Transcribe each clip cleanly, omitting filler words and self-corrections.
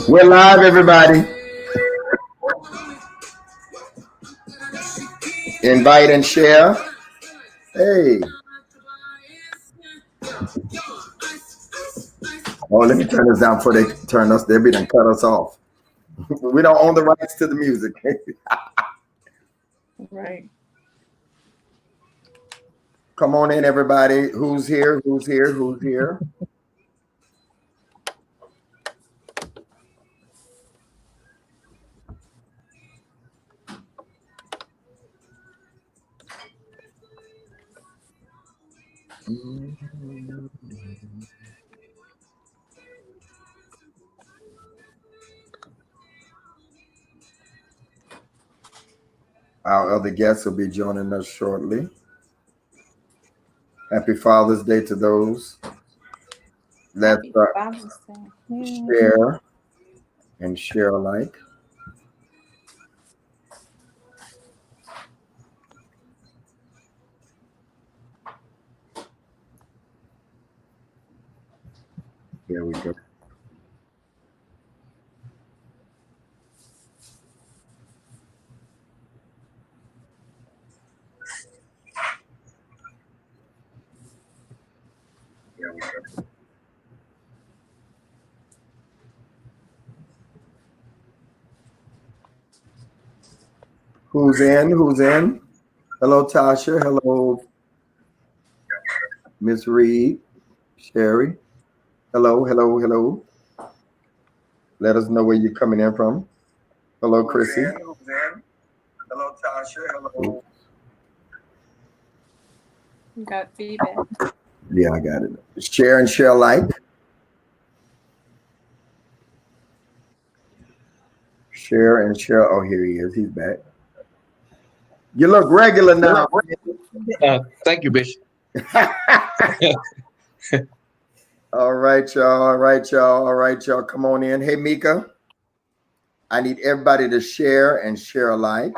We're live, everybody. Invite and share. Hey. Oh, let me turn this down before they turn us. They'll be done cut us off. We don't own the rights to the music. Right. Come on in, everybody. Who's here? Who's here? Who's here? Our other guests will be joining us shortly. Happy Father's Day to those. Let's share and share alike. Here we go. Here we go. Who's in? Who's in? Hello, Tasha. Hello, Miss Reed. Sherry. Hello, hello, hello. Let us know where you're coming in from. Hello, Chrissy. Who's in? Hello, Tasha. Hello. You got feedback. Yeah, I got it. Share and share like. Share and share. Oh, here he is. He's back. You look regular now. Thank you, Bishop. All right, y'all. All right, y'all. All right, y'all. Come on in. Hey, Mika. I need everybody to share and share alike.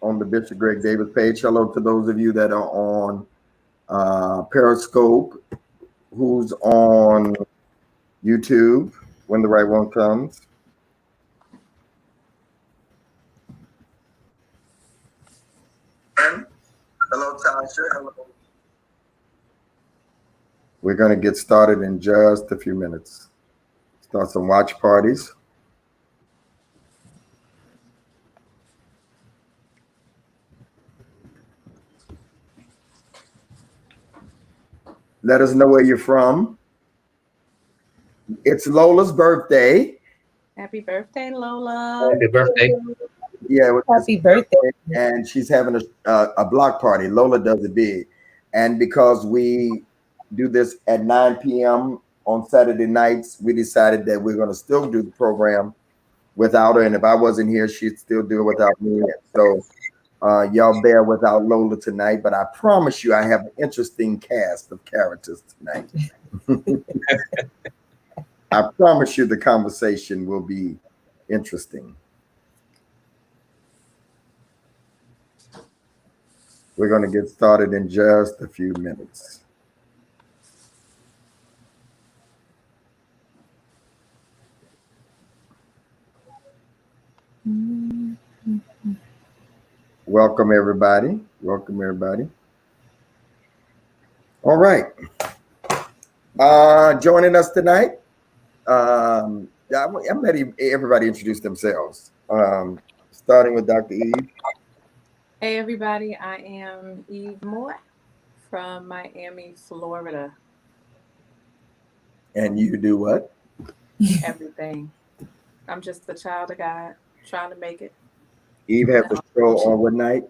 On the Bishop Greg Davis page. Hello to those of you that are on Periscope, who's on YouTube when the right one comes. Hello, Tasha. Hello. We're going to get started in just a few minutes. Start some watch parties. Let us know where you're from. It's Lola's birthday. Happy birthday, Lola. Happy birthday. Yeah, happy birthday. And she's having a block party. Lola does it big. And because we do this at 9 p.m. on Saturday nights, we decided that we're going to still do the program without her. And if I wasn't here, she'd still do it without me. So y'all bear without Lola tonight. But I promise you, I have an interesting cast of characters tonight. I promise you the conversation will be interesting. We're going to get started in just a few minutes. Welcome, everybody. Welcome, everybody. All right. Joining us tonight. I'm letting everybody introduce themselves. Starting with Dr. Eve. Hey, everybody. I am Eve Moore from Miami, Florida. And you do what? Everything. I'm just the child of God trying to make it. Eve has a show on what night?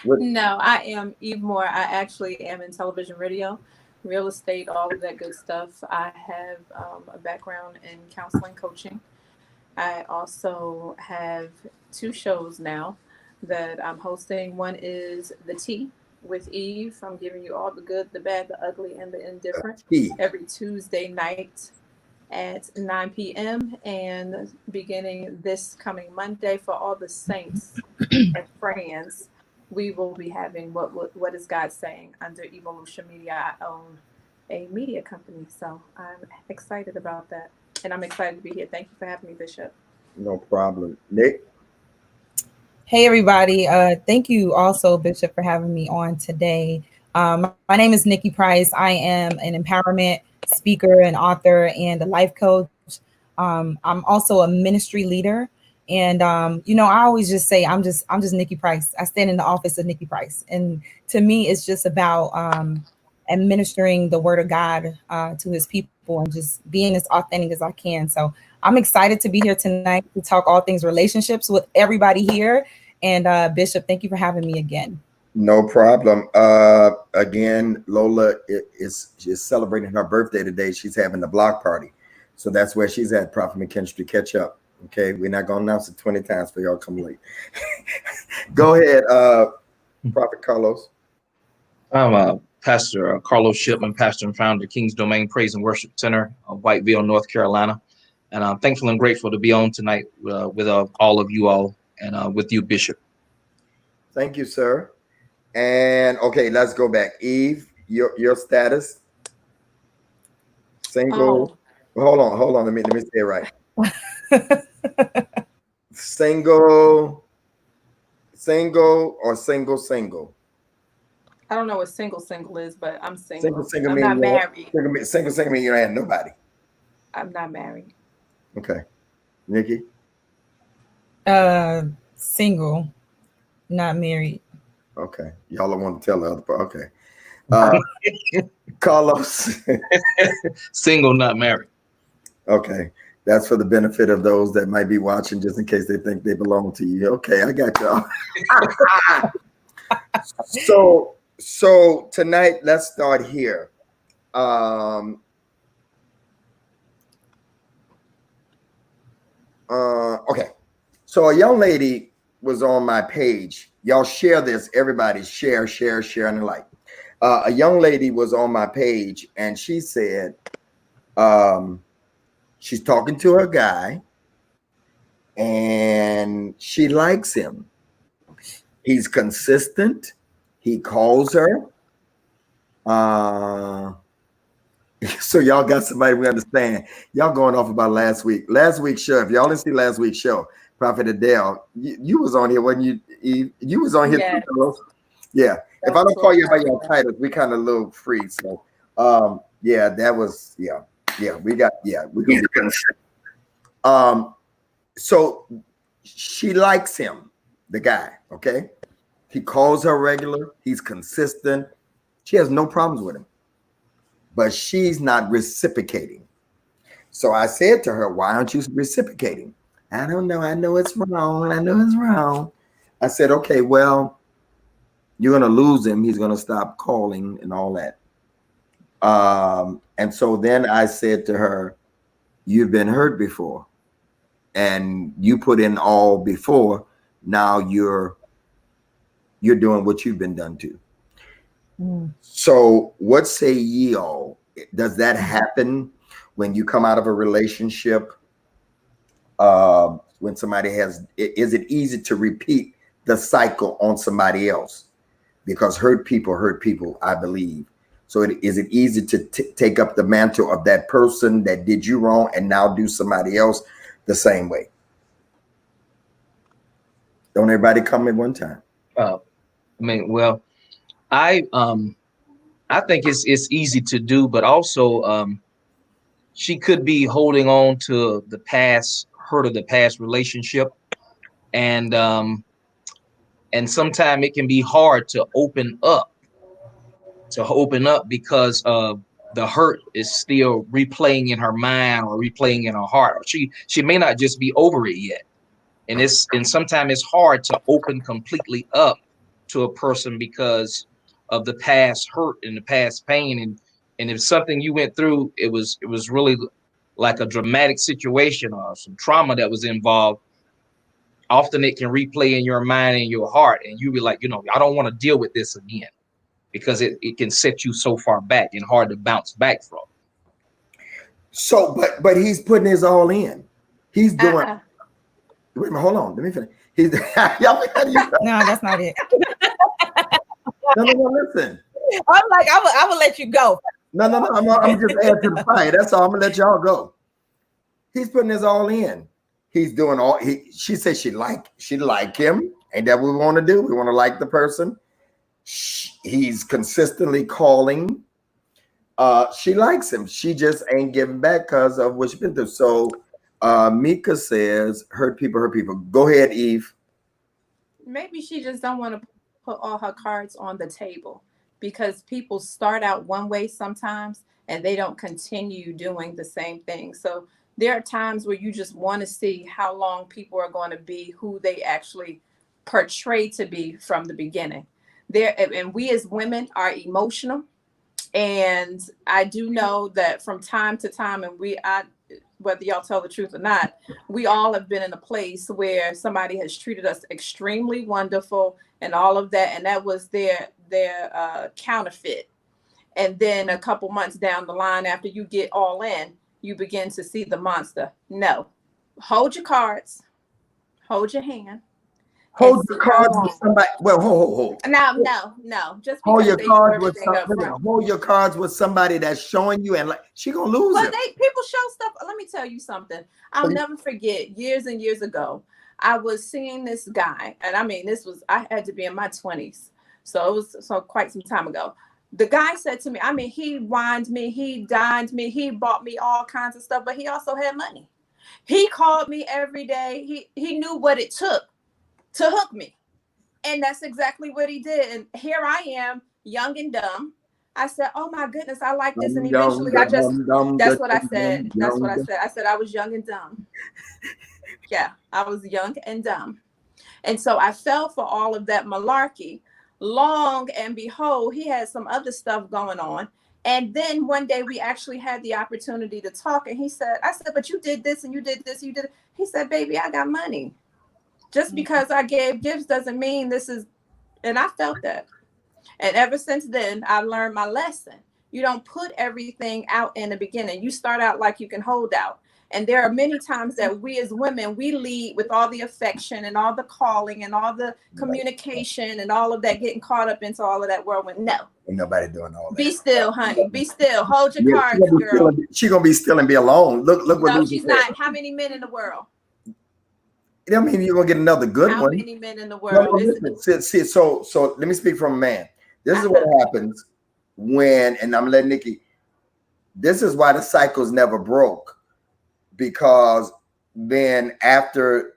No, I am Eve Moore. I actually am in television, radio, real estate, all of that good stuff. I have a background in counseling, coaching. I also have 2 shows now that I'm hosting. One is The Tea with Eve. I'm giving you all the good, the bad, the ugly, and the indifferent every Tuesday night at 9 p.m. and beginning this coming Monday for all the saints and friends. we will be having what is God saying under Evolution Media. I own a media company, so I'm excited about that, and I'm excited to be here. Thank you for having me, Bishop. No problem. Nick? Hey, everybody. Thank you also, Bishop, for having me on today. My name is Nikki Price. I am an empowerment speaker, an author, and a life coach. I'm also a ministry leader. And I always just say I'm just Nikki Price. I stand in the office of Nikki Price. And to me, it's just about administering the word of God to his people and just being as authentic as I can. So I'm excited to be here tonight to talk all things relationships with everybody here. And Bishop, thank you for having me again. No problem. Again, Lola is celebrating her birthday today. She's having the block party. So that's where she's at, Prophet McKinstry, to catch up. Okay, we're not going to announce it 20 times for y'all come late. Go ahead, Prophet Carlos. I'm Pastor Carlos Shipman, pastor and founder of King's Domain Praise and Worship Center of Whiteville, North Carolina. And I'm thankful and grateful to be on tonight with all of you all and with you, Bishop. Thank you, sir. And okay, let's go back. Eve, your status? Single. Oh. Hold on. Let me say it right. Single or single? I don't know what single is, but I'm single. Single I'm mean not married. Single mean you don't have nobody. I'm not married. Okay. Nikki? Single, not married. Okay. Y'all don't want to tell the other part. Okay. Carlos? Single, not married. Okay. That's for the benefit of those that might be watching, just in case they think they belong to you. Okay, I got y'all. So tonight, let's start here. Okay. So a young lady was on my page. Y'all share this. Everybody share, and the like. A young lady was on my page, and she said, she's talking to her guy, and she likes him. He's consistent. He calls her. So y'all got somebody we understand. Y'all going off about last week. Last week's show. If y'all didn't see last week's show, Prophet Adele, you was on here, wasn't you? You was on here Yes. too. Yeah. If I don't call you by your titles, we kind of a little free. So yeah, that was we got we can be so she likes him, the guy, okay? He calls her regular, he's consistent. She has no problems with him. But she's not reciprocating. So I said to her, why aren't you reciprocating? I don't know. I know it's wrong. I said, okay, well, you're going to lose him. He's going to stop calling and all that. And so then I said to her, you've been hurt before. And you put in all before. Now you're doing what you've been done to. So what say ye all? Does that happen when you come out of a relationship? When somebody is it easy to repeat the cycle on somebody else? Because hurt people, I believe. So is it easy to take up the mantle of that person that did you wrong and now do somebody else the same way? Don't everybody come at one time? I think it's easy to do, but also she could be holding on to the past hurt of the past relationship, and sometimes it can be hard to open up because the hurt is still replaying in her mind or replaying in her heart. Or she may not just be over it yet, and sometimes it's hard to open completely up to a person because of the past hurt and the past pain, and if something you went through, it was really like a dramatic situation or some trauma that was involved. Often it can replay in your mind and your heart, and you be like, I don't want to deal with this again, because it can set you so far back and hard to bounce back from. So, but he's putting his all in. He's doing. Wait a minute, hold on. Let me finish. He's y'all how do you No, that's not it. no, listen. I'm like, I will let you go. No. I'm just add to the fire. That's all. I'm gonna let y'all go. He's putting his all in. He's doing all. She said she like him. Ain't that what we want to do? We want to like the person. He's consistently calling. She likes him. She just ain't giving back because of what she's been through. So Mika says, hurt people, hurt people. Go ahead, Eve. Maybe she just don't want to put all her cards on the table, because people start out one way sometimes and they don't continue doing the same thing. So there are times where you just want to see how long people are going to be who they actually portray to be from the beginning. And we as women are emotional. And I do know that from time to time, and whether y'all tell the truth or not, we all have been in a place where somebody has treated us extremely wonderful and all of that, and that was their counterfeit. And then a couple months down the line, after you get all in, you begin to see the monster. No, hold your cards, hold your hand. Hold your cards with somebody. Well, hold. No. Just hold because your they do cards with everything up somebody. front. Hold your cards with somebody that's showing you, and like she gonna lose Well, it. people show stuff. Let me tell you something. I'll never forget. Years and years ago, I was seeing this guy, and I mean, I had to be in my 20s, so it was quite some time ago. The guy said to me, I mean, he wined me, he dined me, he bought me all kinds of stuff, but he also had money. He called me every day. He knew what it took to hook me. And that's exactly what he did. And here I am, young and dumb. I said, oh my goodness, I like this. And eventually that's what I said. That's what I said. I said I was young and dumb. Yeah, I was young and dumb. And so I fell for all of that malarkey. Long and behold, he had some other stuff going on. And then one day we actually had the opportunity to talk. And I said, but you did this and you did this, you did it. He said, baby, I got money. Just because I gave gifts doesn't mean this is, and I felt that. And ever since then, I've learned my lesson. You don't put everything out in the beginning. You start out like you can hold out. And there are many times that we as women, we lead with all the affection and all the calling and all the communication and all of that, getting caught up into all of that whirlwind. No. Ain't nobody doing all that. Be still, honey. Be still. Hold your cards, girl. She's gonna be still and be alone. Look what No, she's not. How many men in the world? I mean, you're gonna get another good one. How many men in the world? So let me speak from a man. This is what happens when, and I'm letting Nikki. This is why the cycles never broke, because then after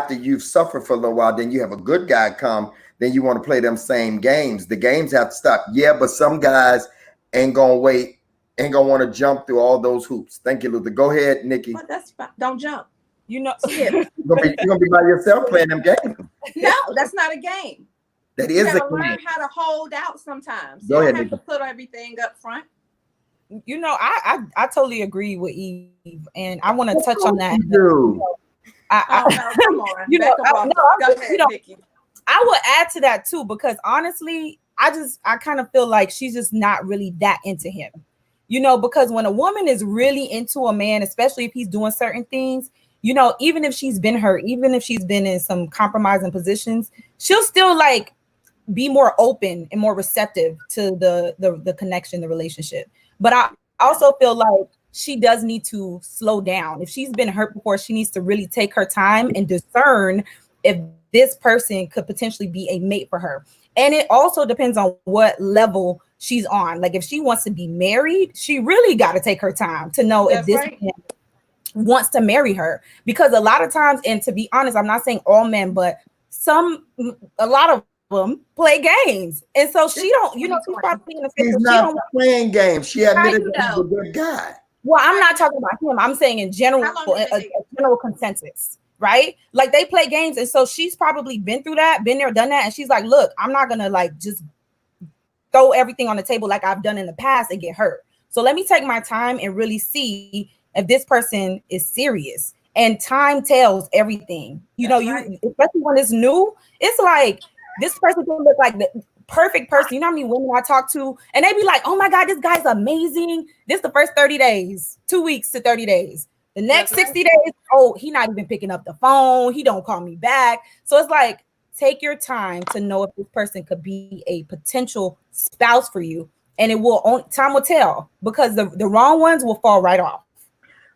you've suffered for a little while, then you have a good guy come. Then you want to play them same games. The games have to stop. Yeah, but some guys ain't gonna wait, ain't gonna want to jump through all those hoops. Thank you, Luther. Go ahead, Nikki. Well, that's fine. Don't jump. You know, skip. You're gonna be by yourself playing them games. No, that's not a game. That you is a gotta game. learn how to hold out sometimes. Go you ahead, don't have Nikki. to put everything up front. You know, I totally agree with Eve, and I want to touch on that. You no, come on. You know, Go ahead, Nikki. I would add to that too, because honestly, I kind of feel like she's just not really that into him. You know, because when a woman is really into a man, especially if he's doing certain things, you know, even if she's been hurt, even if she's been in some compromising positions, she'll still like be more open and more receptive to the connection, the relationship. But I also feel like she does need to slow down. If she's been hurt before, she needs to really take her time and discern if this person could potentially be a mate for her. And it also depends on what level she's on. Like if she wants to be married, she really got to take her time to know if this man wants to marry her. Because a lot of times, and to be honest, I'm not saying all men, but a lot of them play games. And so she don't, you know, she's probably in a He's not playing games. She admitted he's a good guy. Well, I'm not talking about him. I'm saying in general, a general consensus, right? Like they play games. And so she's probably been through that, been there, done that. And she's like, look, I'm not going to like just throw everything on the table like I've done in the past and get hurt. So let me take my time and really see if this person is serious. And time tells everything. You know, especially when it's new, it's like this person can look like the perfect person. You know how many women I talk to, and they be like, oh my God, this guy's amazing. This is the first 30 days, 2 weeks to 30 days. The next That's right. 60 days, oh, he not even picking up the phone. He don't call me back. So it's like, take your time to know if this person could be a potential spouse for you. And it will, time will tell, because the wrong ones will fall right off.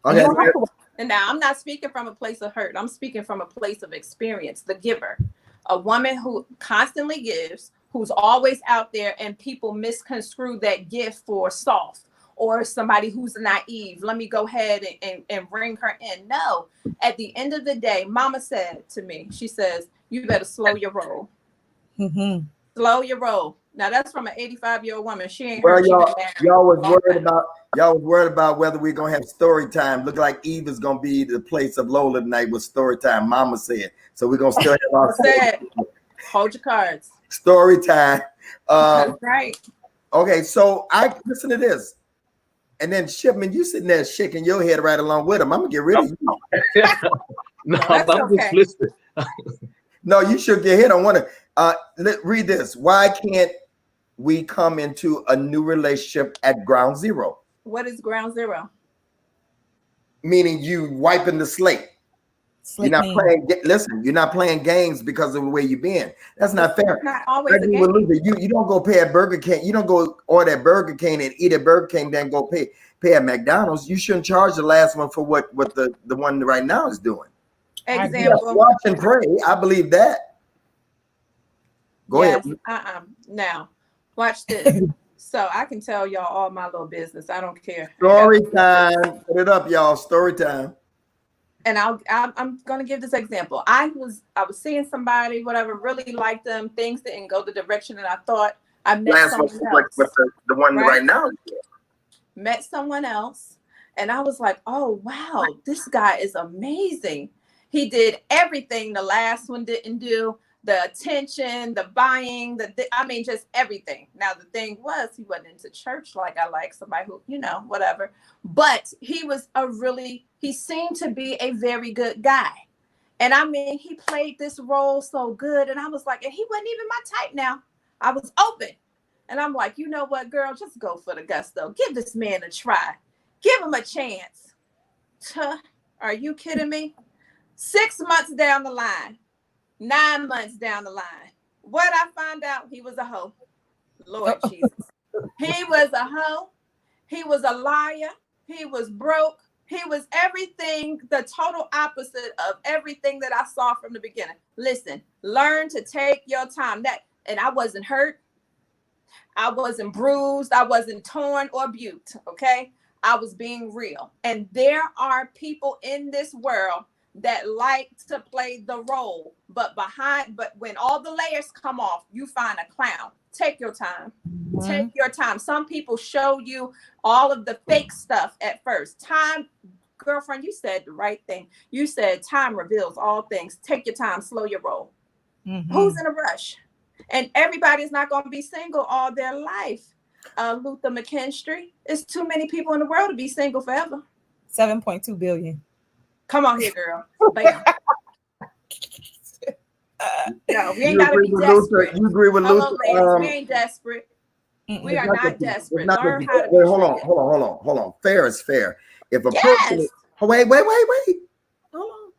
And you Okay. don't have to. And now I'm not speaking from a place of hurt. I'm speaking from a place of experience, the giver. A woman who constantly gives, who's always out there, and people misconstrue that gift for soft or somebody who's naive. Let me go ahead and bring her in. No, at the end of the day, mama said to me, she says, you better slow your roll. Mm-hmm. Slow your roll. Now that's from an 85-year-old woman. She ain't Well, heard. She been married y'all was a long worried time. about whether we're gonna have story time. Look like Eve is gonna be the place of Lola tonight with story time. Mama said so. We're gonna still have our Mama said, hold your cards. story time. That's right. Okay, so I listen to this, and then Shipman, you sitting there shaking your head right along with him. I'm gonna get rid of you. No, that's I'm just okay. listening. No, you shook your head on one. Read this. Why can't we come into a new relationship at ground zero? What is ground zero? Meaning you wiping the slate. You're not playing. Listen, you're not playing games because of the way you've been. That's not fair. It's not always a game. You don't go pay at Burger King. You don't go order at Burger King and eat at Burger King, then go pay at McDonald's. You shouldn't charge the last one for what the one right now is doing. Example. Yes, watch and pray. I believe that. Go ahead. Now, watch this. So I can tell y'all all my little business. I don't care. Story time. Put it up, y'all. Story time. And I'm gonna give this example. I was seeing somebody, whatever, really liked them. Things didn't go the direction that I thought. I met someone else. The one right now. Met someone else, and I was like, oh wow, this guy is amazing. He did everything the last one didn't do. The attention, the buying, I mean, just everything. Now, the thing was, he wasn't into church like I like, somebody who, whatever. But he seemed to be a very good guy. And I mean, he played this role so good. And I was like, and he wasn't even my type now. I was open. And I'm like, you know what, girl, just go for the gusto. Give this man a try. Give him a chance. Are you kidding me? 6 months down the line. 9 months down the line, what I found out, he was a hoe. Lord Jesus. He was a hoe. He was a liar. He was broke. He was everything, the total opposite of everything that I saw from the beginning. Listen, learn to take your time. And I wasn't hurt. I wasn't bruised. I wasn't torn or buked. Okay. I was being real. And there are people in this world that like to play the role, but when all the layers come off, you find a clown. Take your time. Mm-hmm. Take your time. Some people show you all of the fake stuff at first. Time, girlfriend, you said the right thing. You said time reveals all things. Take your time, slow your roll. Mm-hmm. Who's in a rush? And everybody's not going to be single all their life. Luther McKinstry, it's too many people in the world to be single forever. 7.2 billion. Come on here, girl. Bam. No, we ain't got to be desperate. You agree with Luther? We ain't desperate. We are not desperate. Learn how to hold on. Fair is fair. If a person, wait. Hold on.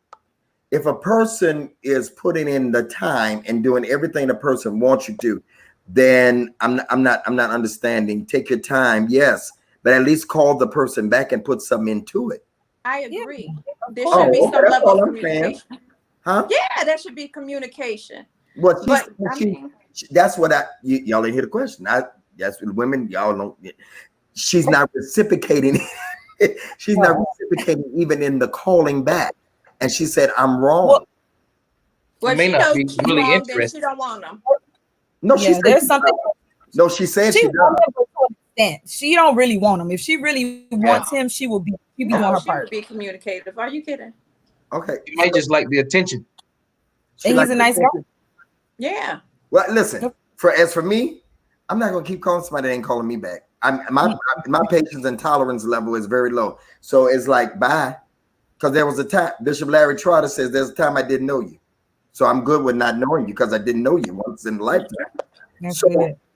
If a person is putting in the time and doing everything the person wants you to, then I'm not understanding. Take your time, yes, but at least call the person back and put something into it. I agree. There should be some level of communication. Huh? Yeah, there should be communication. Well, that's what y'all didn't hear the question. That's what women, y'all don't. She's not reciprocating. She's not reciprocating even in the calling back. And she said, "I'm wrong." Well, may she not knows be she's really wrong, interested. she don't want them. No, she said there's something. No, she said she does. She don't really want him. If she really wants him, she will be. She'll be doing her part. Would be communicative. Are you kidding? Okay. You might just like the attention. And he's a nice guy. Yeah. Well, listen. As for me, I'm not gonna keep calling somebody that ain't calling me back. My patience and tolerance level is very low. So it's like bye. Because there was a time, Bishop Larry Trotter says there's a time I didn't know you. So I'm good with not knowing you because I didn't know you once in a lifetime.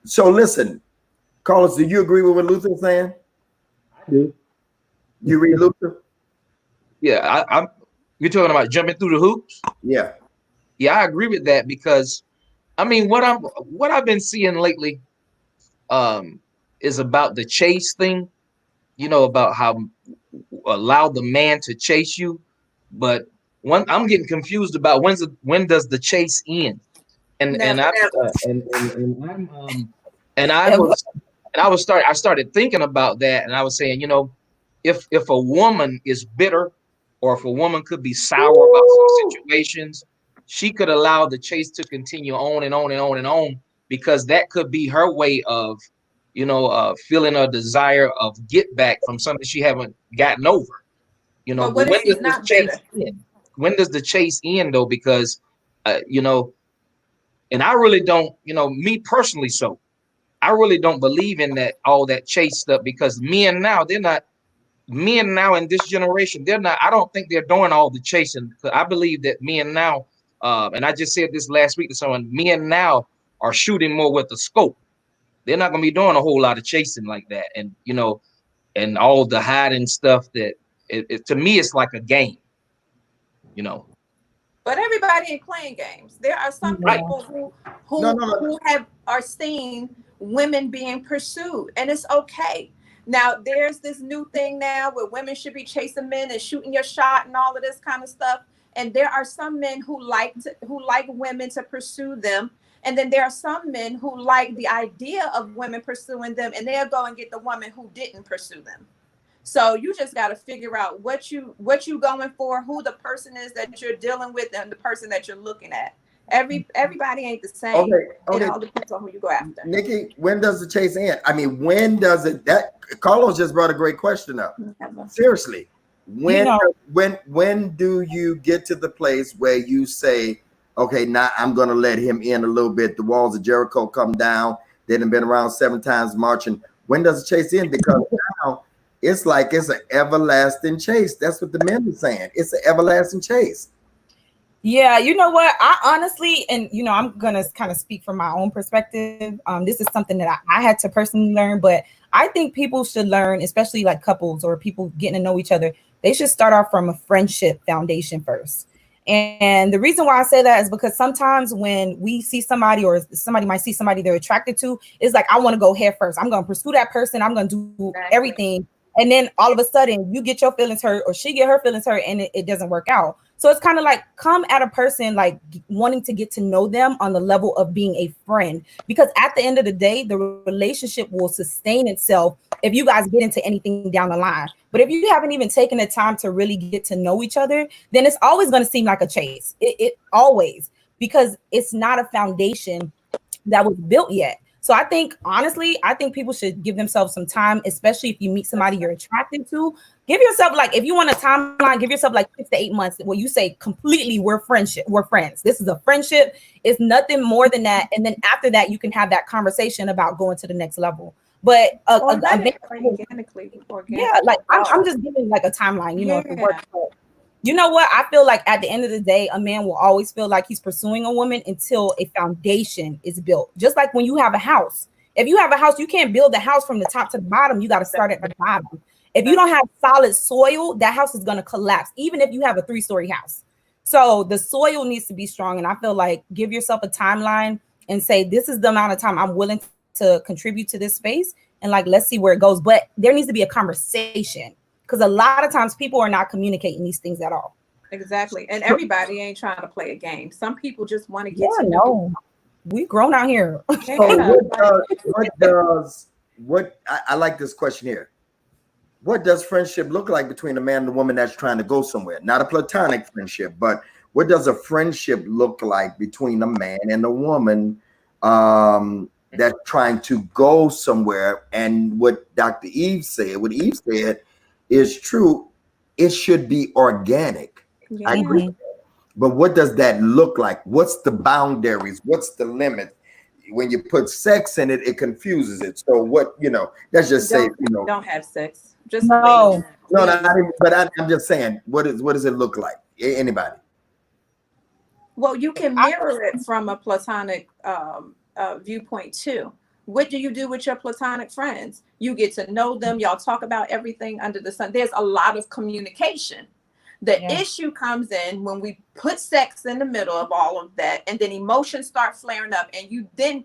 So listen, Carlos, do you agree with what Luther's saying? I do. You read Luther? Yeah, I'm. You're talking about jumping through the hoops. Yeah. Yeah, I agree with that because I mean, what I've been seeing lately, um, is about the chase thing. You know, about how allow the man to chase you, but one I'm getting confused about when does the chase end? And Never. I and I'm and I And what, was I started thinking about that, and I was saying, you know, if a woman is bitter, or if a woman could be sour about some Woo! situations, she could allow the chase to continue on and on and on and on, because that could be her way of, you know, feeling a desire of get back from something she haven't gotten over. You know, But but what if when does she's this not chase bitter? end? When does the chase end though? Because you know, and I really don't, you know, me personally, so I really don't believe in that all that chase stuff, because men now, they're not, men now in this generation, they're not, I don't think they're doing all the chasing. 'Cause I believe that men now, and I just said this last week to someone, men now are shooting more with the scope. They're not gonna be doing a whole lot of chasing like that. And you know, and all the hiding stuff that to me it's like a game, you know. But everybody ain't playing games. There are some Right. yeah. people No, no, no. who have are seeing women being pursued, and it's okay. Now there's this new thing now where women should be chasing men and shooting your shot and all of this kind of stuff. And there are some men who like women to pursue them. And then there are some men who like the idea of women pursuing them, and they'll go and get the woman who didn't pursue them. So you just got to figure out what you going for, who the person is that you're dealing with, and the person that you're looking at. Everybody ain't the same. Okay, It okay. all depends on who you go after. Nikki, when does the chase end? I mean, when does it that Carlos just brought a great question up. Never. Seriously. You When know, when do you get to the place where you say, okay, now I'm gonna let him in a little bit, the walls of Jericho come down, they done been around 7 times marching. When does the chase end? Because now it's like it's an everlasting chase. That's what the men are saying. It's an everlasting chase. yeah, you know what? I honestly, and you know, I'm gonna kind of speak from my own perspective. This is something that I had to personally learn, but I think people should learn, especially like couples or people getting to know each other. They should start off from a friendship foundation first. And the reason why I say that is because sometimes when we see somebody or somebody might see somebody they're attracted to, it's like, I want to go head first. I'm going to pursue that person. I'm going to do Exactly. everything. And then all of a sudden you get your feelings hurt or she get her feelings hurt and it doesn't work out. So it's kind of like come at a person like wanting to get to know them on the level of being a friend. Because at the end of the day, the relationship will sustain itself if you guys get into anything down the line. But if you haven't even taken the time to really get to know each other, then it's always going to seem like a chase. It always, because it's not a foundation that was built yet. So I think honestly, I think people should give themselves some time, especially if you meet somebody you're attracted to. Give yourself like, if you want a timeline, give yourself like 6 to 8 months where you say completely we're friends. This is a friendship. It's nothing more than that. And then after that, you can have that conversation about going to the next level. But Or let it yeah, organically like I'm grow. just giving like a timeline, you know, if it Yeah. works. But you know what? I feel like at the end of the day, a man will always feel like he's pursuing a woman until a foundation is built. Just like when you have a house. If you have a house, you can't build the house from the top to the bottom. You got to start at the bottom. If you don't have solid soil, that house is going to collapse, even if you have a 3-story house. So the soil needs to be strong. And I feel like give yourself a timeline and say, this is the amount of time I'm willing to contribute to this space. And like, let's see where it goes. But there needs to be a conversation because a lot of times people are not communicating these things at all. Exactly. And everybody ain't trying to play a game. Some people just want to Yeah, get to know. no, we grown out here. So Yeah. what I like this question here. What does friendship look like between a man and a woman that's trying to go somewhere? Not a platonic friendship, but what does a friendship look like between a man and a woman that's trying to go somewhere? And what Eve said is true. It should be organic. I Yeah. agree. Mhm. But what does that look like? What's the boundaries? What's the limit? When you put sex in it, it confuses it. So what, let's just say, Don't have sex. Just No, no, please. but I'm just saying, what does it look like? Anybody? Well, you can I, mirror it from a platonic viewpoint too. What do you do with your platonic friends? You get to know them. Y'all talk about everything under the sun. There's a lot of communication. The Yeah. issue comes in when we put sex in the middle of all of that, and then emotions start flaring up, and you then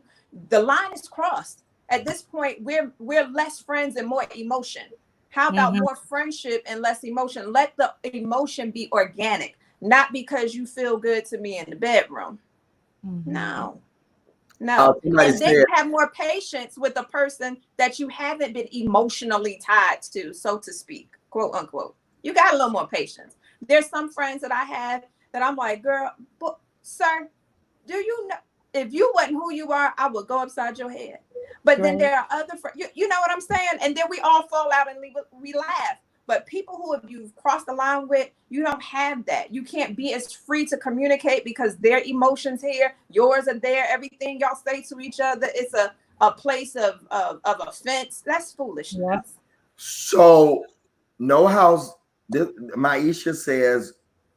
the line is crossed. At this point, we're less friends and more emotion. How about Mhm. more friendship and less emotion? Let the emotion be organic, not because you feel good to me in the bedroom. Mhm. No. No. Somebody And then you said, have more patience with the person that you haven't been emotionally tied to, so to speak, quote unquote. You got a little more patience. There's some friends that I have that I'm like, girl, but sir, do you know if you wasn't who you are, I would go upside your head. But then Right. there are other friends, you know what I'm saying? And then we all fall out and we laugh. But people who have you've crossed the line with, you don't have that. You can't be as free to communicate because their emotions here, yours are there. Everything y'all say to each other, it's a place of offense. That's Yeah. foolishness. so no house. Maisha says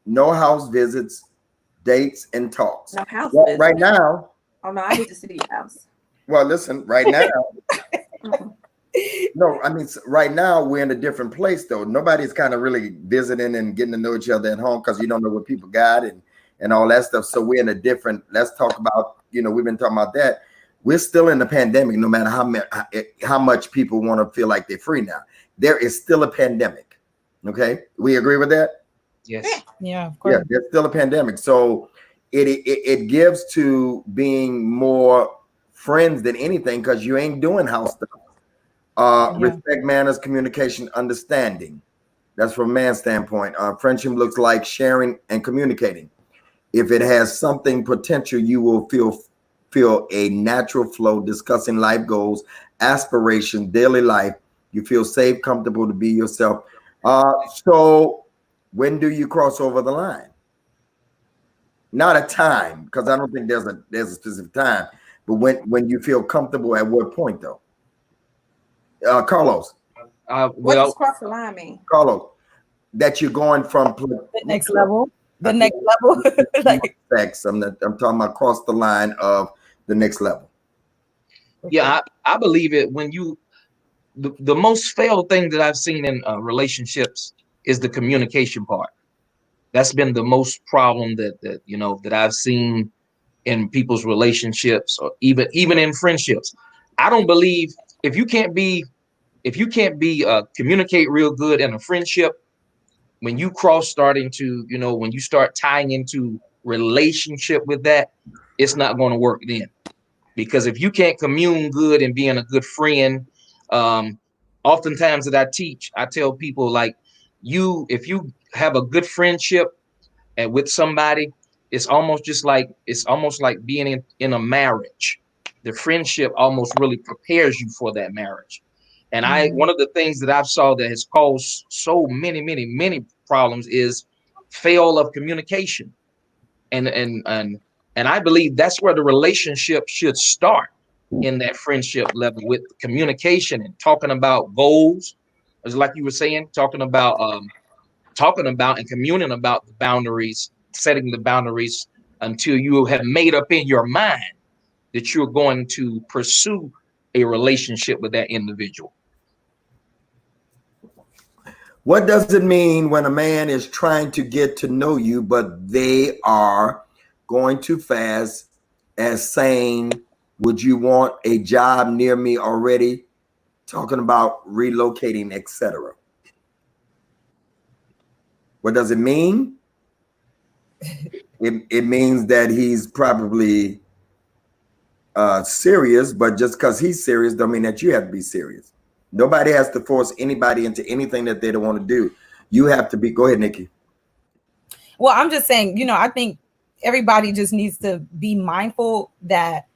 no house visits, dates, and talks. No house Well, right visits. now, Oh no, I need to see your house. well, listen, right now, Mhm. no, I mean, right now we're in a different place though. Nobody's kind of really visiting and getting to know each other at home because you don't know what people got and all that stuff. So we're in a different. Let's talk about. We've been talking about that. We're still in the pandemic. No matter how much people want to feel like they're free now, there is still a pandemic. Okay, we agree with that. Yeah. Yes. Yeah, of Yeah, course. there's still a pandemic. So it gives to being more friends than anything because you ain't doing house stuff. Yeah. Respect, manners, communication, understanding. That's from a man's standpoint. Friendship looks like sharing and communicating. If it has something potential, you will feel a natural flow discussing life goals, aspirations, daily life. You feel safe, comfortable to be yourself. So when do you cross over the line? Not a time, because I don't think there's a specific time. But when you feel comfortable, at what point though? Carlos, What does Well, cross the line mean? Carlos, that you're going from The next level. The next level. Like, sex. I'm talking about across the line of the next level. yeah, I believe it when the most failed thing that I've seen in relationships is the communication part. That's been the most problem that I've seen in people's relationships or even in friendships. I don't believe if you can't be communicate real good in a friendship, when you cross starting to, when you start tying into relationship with that, it's not going to work then. Because if you can't commune good and being a good friend, um, oftentimes that I teach, I tell people like if you have a good friendship and with somebody, it's almost like being in a marriage. The friendship almost really prepares you for that marriage. And one of the things that I've saw that has caused so many problems is fail of communication. And I believe that's where the relationship should start, in that friendship level, with communication and talking about goals, as like you were saying, talking about and communing about the boundaries, setting the boundaries until you have made up in your mind that you're going to pursue a relationship with that individual. What does it mean when a man is trying to get to know you, but they are going too fast as saying, would you want a job near me already? Talking about relocating, etc. What does it mean? It means that he's probably serious, but just because he's serious don't mean that you have to be serious. Nobody has to force anybody into anything that they don't want to do. You have to be. Go ahead, Nikki. well, I'm just saying, I think everybody just needs to be mindful that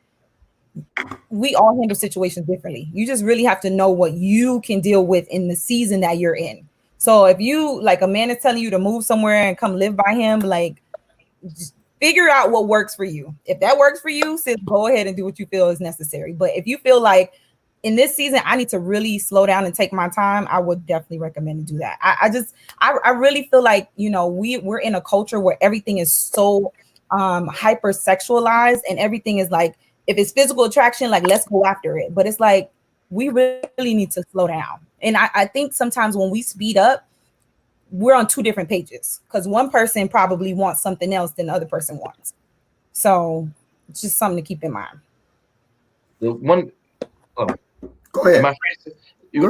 we all handle situations differently. You just really have to know what you can deal with in the season that you're in. So if you like a man is telling you to move somewhere and come live by him, like just figure out what works for you. If that works for you, sis, go ahead and do what you feel is necessary. But if you feel like in this season I need to really slow down and take my time, I would definitely recommend to do that. I really feel like we're in a culture where everything is so hyper sexualized, and everything is like, if it's physical attraction, like let's go after it. But it's like we really need to slow down. And I think sometimes when we speed up, we're on two different pages because one person probably wants something else than the other person wants. So it's just something to keep in mind. The one, oh, Go ahead.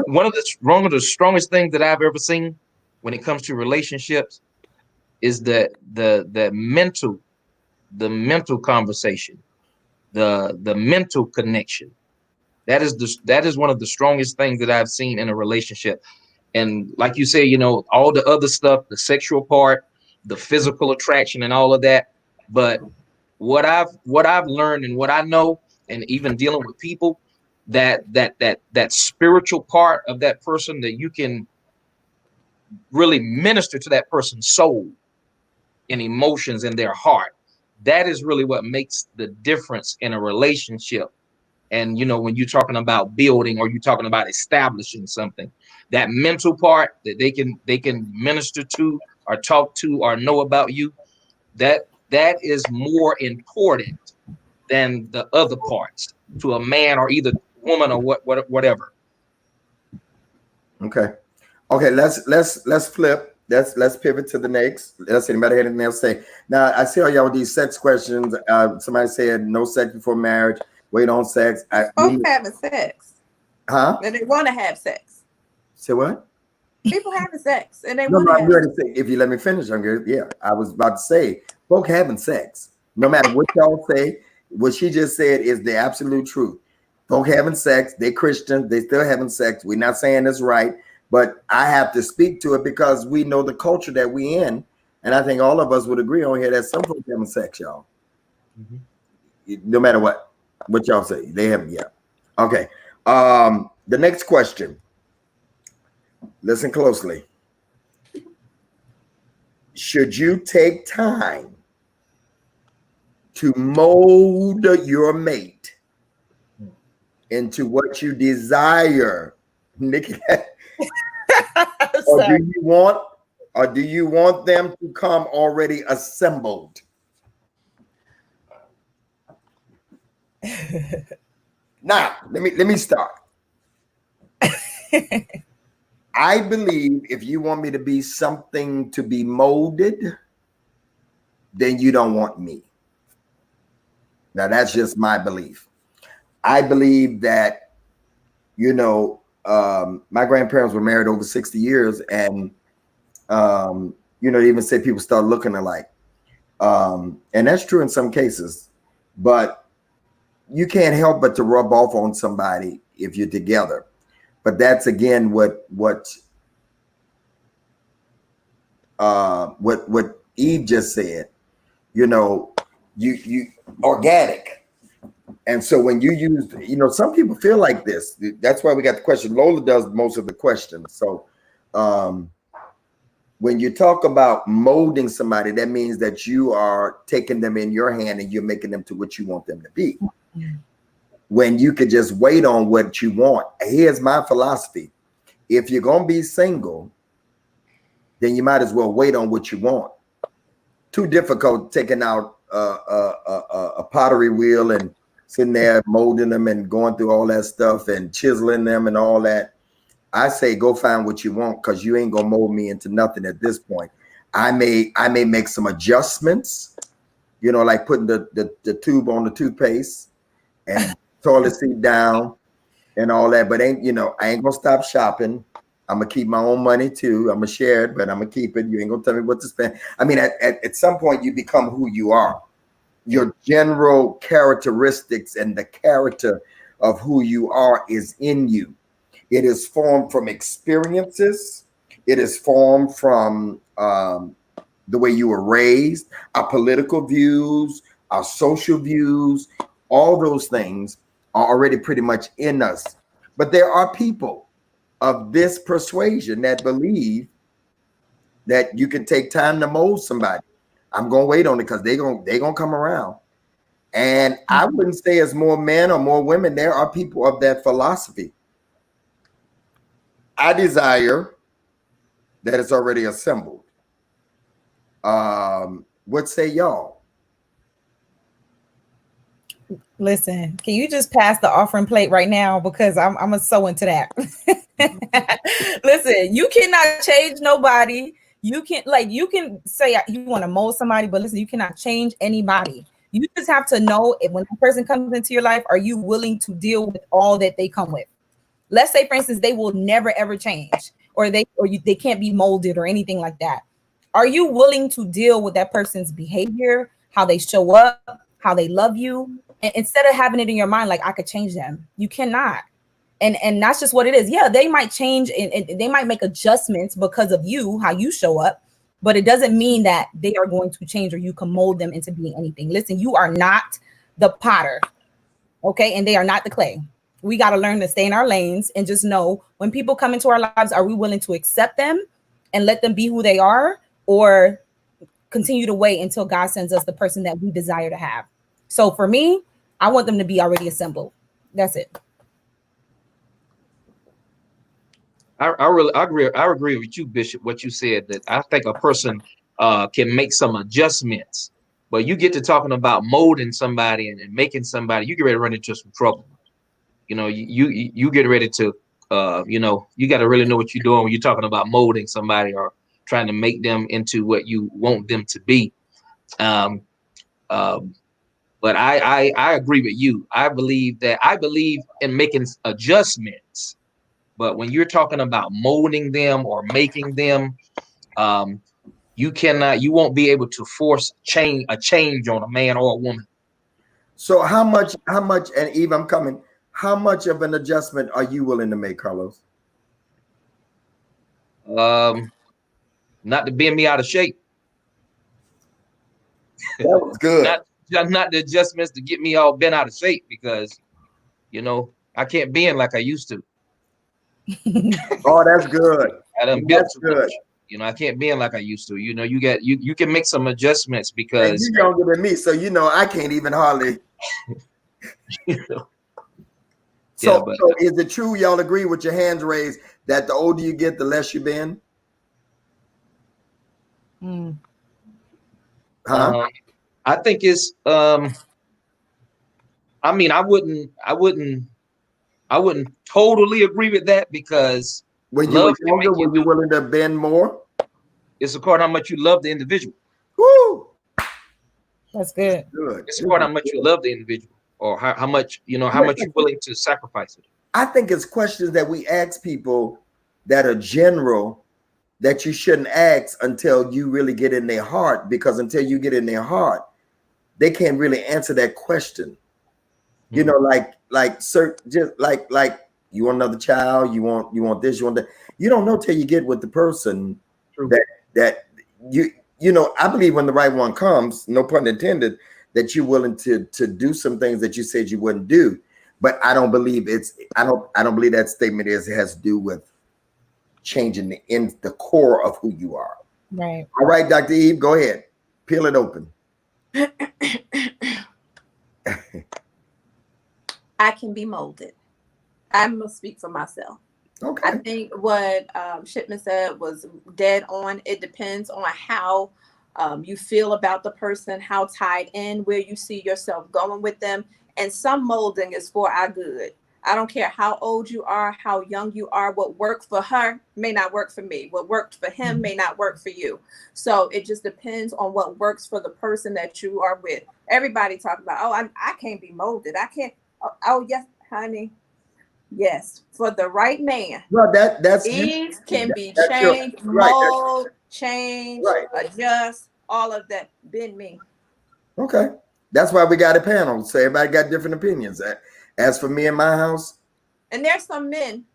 one of the strongest things that I've ever seen when it comes to relationships is the mental conversation, the mental connection. That is one of the strongest things that I've seen in a relationship. And like you say, all the other stuff, the sexual part, the physical attraction and all of that. But what I've learned and what I know, and even dealing with people, that spiritual part of that person, that you can really minister to that person's soul and emotions in their heart. That is really what makes the difference in a relationship. And when you're talking about building or you're talking about establishing something, that mental part that they can minister to or talk to or know about you, that is more important than the other parts to a man or either woman or whatever. Okay. Okay, let's flip. Let's pivot to the next. Let's anybody had anything else to say. Now I see all y'all with these sex questions. Somebody said no sex before marriage, wait on sex. Folks having sex. Huh? And they want to have sex. Say what? People having sex and they No, want to I'm have going sex. to say, if you let me finish, I'm good. Yeah, I was about to say, folk having sex. No matter what y'all say, what she just said is the absolute truth. Folk having sex, they Christians, they still having sex. We're not saying it's right, but I have to speak to it because we know the culture that we in. And I think all of us would agree on here that some folk having sex, y'all. Mm-hmm. No matter what y'all say, they have, yeah. Okay. The next question. Listen closely. Should you take time to mold your mate into what you desire, Nikki? or do you want them to come already assembled? Now, let me start. I believe if you want me to be something to be molded, then you don't want me. Now, that's just my belief. I believe that, my grandparents were married over 60 years, and, they even say people start looking alike. And that's true in some cases, but you can't help but to rub off on somebody if you're together. But that's again what Eve just said. You organic. And so when you use, some people feel like this. That's why we got the question. Lola does most of the questions. So when you talk about molding somebody, that means that you are taking them in your hand and you're making them to what you want them to be. When you could just wait on what you want. Here's my philosophy. If you're going to be single, then you might as well wait on what you want. Too difficult taking out a pottery wheel and sitting there molding them and going through all that stuff and chiseling them and all that. I say go find what you want, because you ain't gonna mold me into nothing at this point. I may make some adjustments, like putting the tube on the toothpaste and toilet seat down and all that. But I ain't gonna stop shopping. I'm gonna keep my own money too. I'm gonna share it, but I'm gonna keep it. You ain't gonna tell me what to spend. I mean, at some point you become who you are. Your general characteristics and the character of who you are is in you. It is formed from experiences. It is formed from the way you were raised, our political views, our social views. All those things are already pretty much in us. But there are people of this persuasion that believe that you can take time to mold somebody. I'm gonna wait on it because they're gonna come around. And I wouldn't say it's more men or more women. There are people of that philosophy. I desire that it's already assembled. What say y'all? Listen, can you just pass the offering plate right now? Because I'm a sow into that. Listen, you cannot change nobody. You can say you want to mold somebody, but listen, you cannot change anybody. You just have to know if when a person comes into your life, are you willing to deal with all that they come with? Let's say, for instance, they will never ever change, or they can't be molded or anything like that. Are you willing to deal with that person's behavior, how they show up, how they love you, and instead of having it in your mind like I could change them? You cannot. And that's just what it is. Yeah, they might change and they might make adjustments because of you, how you show up, but it doesn't mean that they are going to change or you can mold them into being anything. Listen, you are not the potter, okay? And they are not the clay. We got to learn to stay in our lanes and just know when people come into our lives, are we willing to accept them and let them be who they are, or continue to wait until God sends us the person that we desire to have? So for me, I want them to be already assembled. That's it. I agree with you, Bishop, what you said, that I think a person can make some adjustments, but you get to talking about molding somebody and making somebody, you get ready to run into some trouble. You get ready to you got to really know what you're doing when you're talking about molding somebody or trying to make them into what you want them to be. Um, but I agree with you. I believe in making adjustments. But when you're talking about molding them or making them, you won't be able to force a change on a man or a woman. So how much, and Eve, I'm coming, how much of an adjustment are you willing to make, Carlos? Not to bend me out of shape. That was good. not the adjustments to get me all bent out of shape, because I can't bend like I used to. Oh, that's good. I done built too much. I can't bend like I used to. You can make some adjustments because and you're younger than me, so I can't even hardly. So is it true, y'all agree with your hands raised, that the older you get, the less you bend? I think it's I mean, I wouldn't totally agree with that, because when you were younger, were you willing to bend more? It's according to how much you love the individual. Woo! That's good. It's according to how much you love the individual, or how much how much you're willing to sacrifice it. I think it's questions that we ask people that are general that you shouldn't ask until you really get in their heart, because until you get in their heart, they can't really answer that question. Like certain, just like you want another child, you want this, you want that. You don't know till you get with the person. True. that I believe when the right one comes, no pun intended, that you're willing to do some things that you said you wouldn't do. But I don't believe I don't believe that statement has to do with changing the core of who you are. Right. All right, Dr. Eve, go ahead. Peel it open. I can be molded. I must speak for myself. Okay. I think what Shipman said was dead on. It depends on how you feel about the person, how tied in, where you see yourself going with them. And some molding is for our good. I don't care how old you are, how young you are. What worked for her may not work for me. What worked for him may not work for you. So it just depends on what works for the person that you are with. Everybody talk about, oh, I can't be molded. I can't. Oh, yes, honey. Yes, for the right man. Well, that's these can be changed, mold, change, adjust, all of that. Been me. Okay, that's why we got a panel. So everybody got different opinions. As for me in my house, and there's some men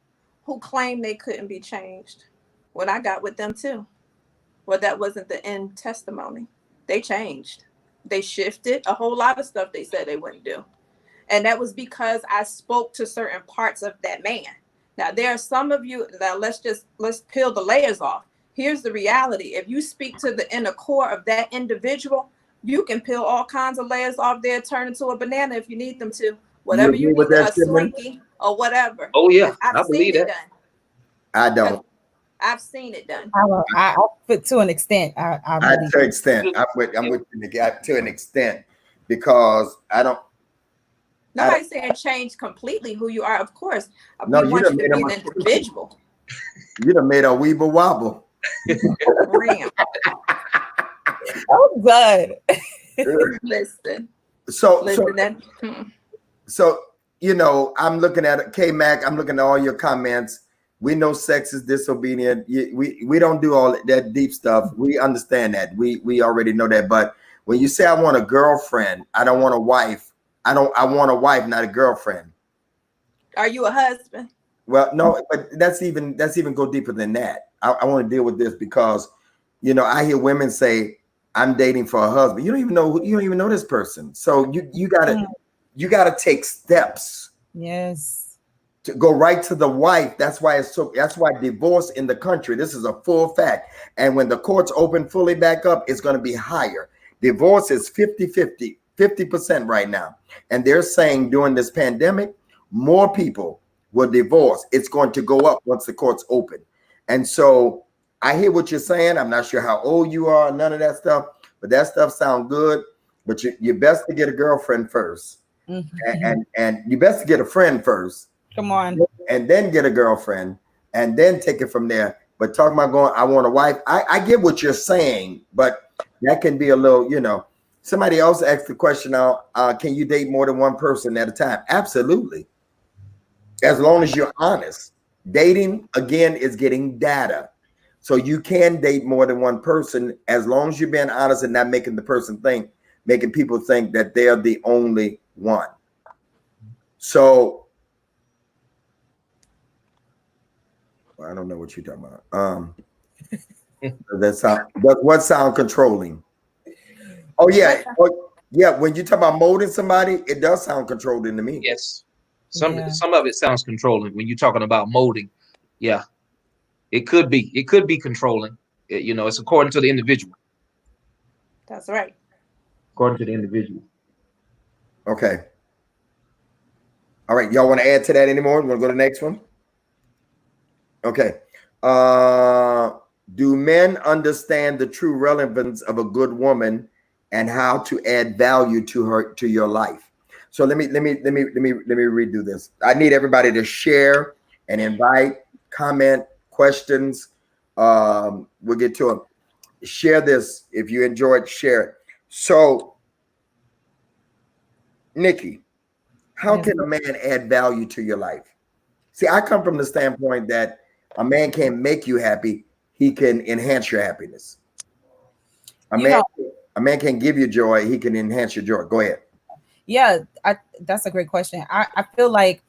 who claim they couldn't be changed. When I got with them too, well, that wasn't the end testimony. They changed. They shifted a whole lot of stuff they said they wouldn't do. And that was because I spoke to certain parts of that man. Now, there are some of you, now let's peel the layers off. Here's the reality. If you speak to the inner core of that individual, you can peel all kinds of layers off there, turn into a banana if you need them to. Whatever you need, a slinky or whatever. Oh, yeah, I believe that. Done. I don't. I've seen it done. I to an extent. To an extent. I'm with you to an extent, because I don't. Nobody's saying change completely who you are, of course. We want you to be an individual. You done made a weeble wobble. Ramp. Oh, good. Listen, So listen. That so you know, I'm looking at it, K Mac. I'm looking at all your comments. We know sex is disobedient. We don't do all that deep stuff. We understand that. We already know that. But when you say I want a girlfriend, I don't want a wife. I want a wife, not a girlfriend. are you a husband? Well, no, but that's even go deeper than that. I want to deal with this because, you know, I hear women say, "I'm dating for a husband." You don't even know this person. So you gotta take steps Yes. to go right to the wife. That's why divorce in the country, this is a full fact. And when the courts open fully back up, it's going to be higher. Divorce is 50% right now. And they're saying during this pandemic, more people will divorce. It's going to go up once the courts open. And so I hear what you're saying. I'm not sure how old you are, none of that stuff, but that stuff sounds good. But you're best to get a girlfriend first. And you best to get a friend first, Come on. and then get a girlfriend, and then take it from there. But talking about going, I want a wife. I get what you're saying, but that can be a little, you know. Somebody else asked the question now, can you date more than one person at a time? Absolutely. As long as you're honest. Dating, again, is getting data. So you can date more than one person as long as you're being honest and not making people think that they're the only one. So I don't know what you're talking about. Does what sound controlling? Oh yeah, yeah. When you talk about molding somebody, it does sound controlling to me. Yes. Yeah. Some of it sounds controlling when you're talking about molding. Yeah, it could be. It could be controlling. You know, it's according to the individual. That's right. According to the individual. Okay. All right. Y'all want to add to that anymore? Want to go to the next one? Okay. Uh, do men understand the true relevance of a good woman and how to add value to your life? So let me redo this. I need everybody to share and invite, comment, questions. We'll get to them. Share this if you enjoyed. Share it. So, Nikki, how Yes. can a man add value to your life? See, I come from the standpoint that a man can't make you happy; he can enhance your happiness. A You man, know, a man can't give you joy; he can enhance your joy. Go ahead. yeah, that's a great question. I feel like,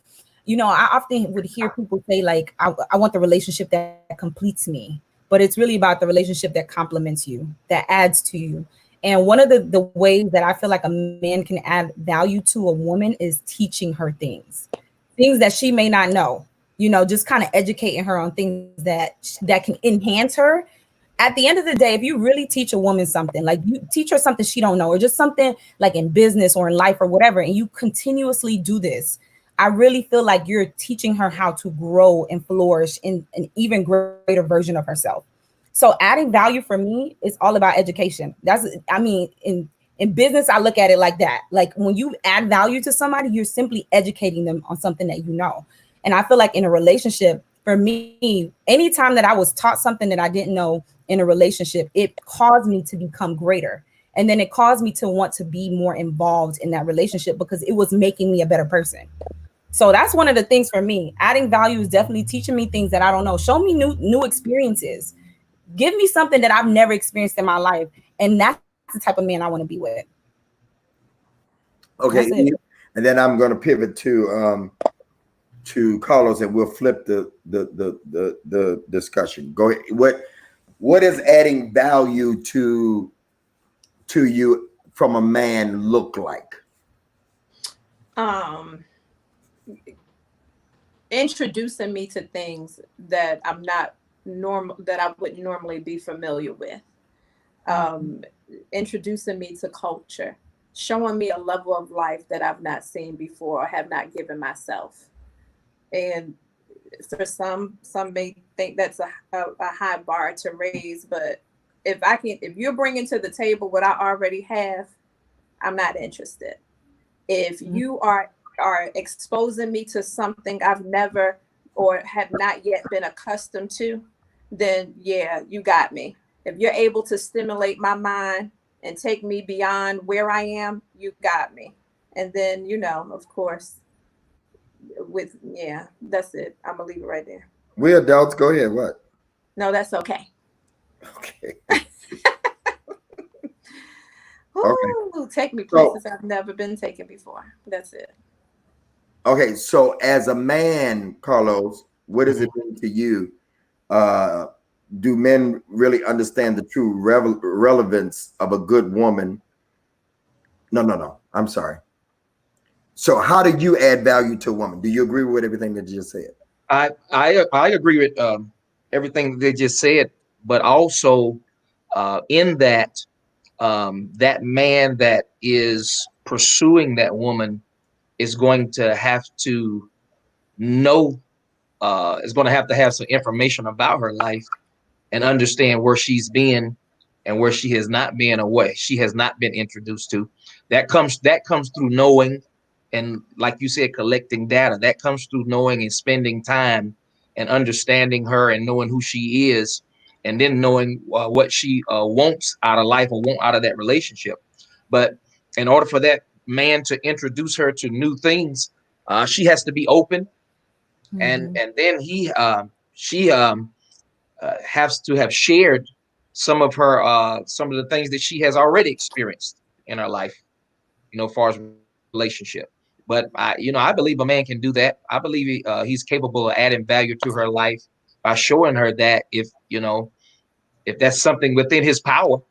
I often would hear people say, like, I want the relationship that completes me, but it's really about the relationship that complements you, that adds to you. And one of the ways that I feel like a man can add value to a woman is teaching her things that she may not know, just kind of educating her on things that can enhance her. At the end of the day, if you really teach a woman something, like you teach her something she don't know, or just something like in business or in life or whatever, and you continuously do this, I really feel like you're teaching her how to grow and flourish in an even greater version of herself. So adding value for me is all about education. In business, I look at it like that. Like when you add value to somebody, you're simply educating them on something that you know. And I feel like in a relationship, for me, anytime that I was taught something that I didn't know in a relationship, it caused me to become greater. And then it caused me to want to be more involved in that relationship because it was making me a better person. So that's one of the things for me. Adding value is definitely teaching me things that I don't know. Show me new experiences. Give me something that I've never experienced in my life. And that's the type of man I want to be with. That's Okay, it. and then I'm going to pivot to Carlos, and we'll flip the discussion. Go ahead. What is adding value to you from a man look like? Um, Introducing me to things that I'm not normal that I wouldn't normally be familiar with. Um, Introducing me to culture, showing me a level of life that I've not seen before or have not given myself. And for some may think that's a high bar to raise, but if you're bringing to the table what I already have, I'm not interested. If you are exposing me to something I've never or have not yet been accustomed to, then yeah, you got me. If you're able to stimulate my mind and take me beyond where I am, you got me. And then, of course, yeah, that's it. I'm gonna leave it right there. We adults, go ahead. What? No, that's okay. Okay. Okay. Ooh, take me So, places I've never been taken before. That's it. okay. So, as a man, Carlos, what does it mean to you? Uh, do men really understand the true relevance of a good woman? No, no, no. I'm sorry. So, how do you add value to a woman? Do you agree with everything that you just said? I agree with everything they just said, but also in that that man that is pursuing that woman is going to have to know is going to have some information about her life and understand where she's been and where she has not been or what she has not been introduced to. That comes through knowing, and like you said, collecting data. That comes through knowing and spending time and understanding her and knowing who she is, and then knowing what she wants out of life or want out of that relationship. But in order for that man to introduce her to new things, she has to be open, and then she has to have shared some of the things that she has already experienced in her life, as far as relationship. But I believe a man can do that. I believe he's capable of adding value to her life by showing her that if that's something within his power.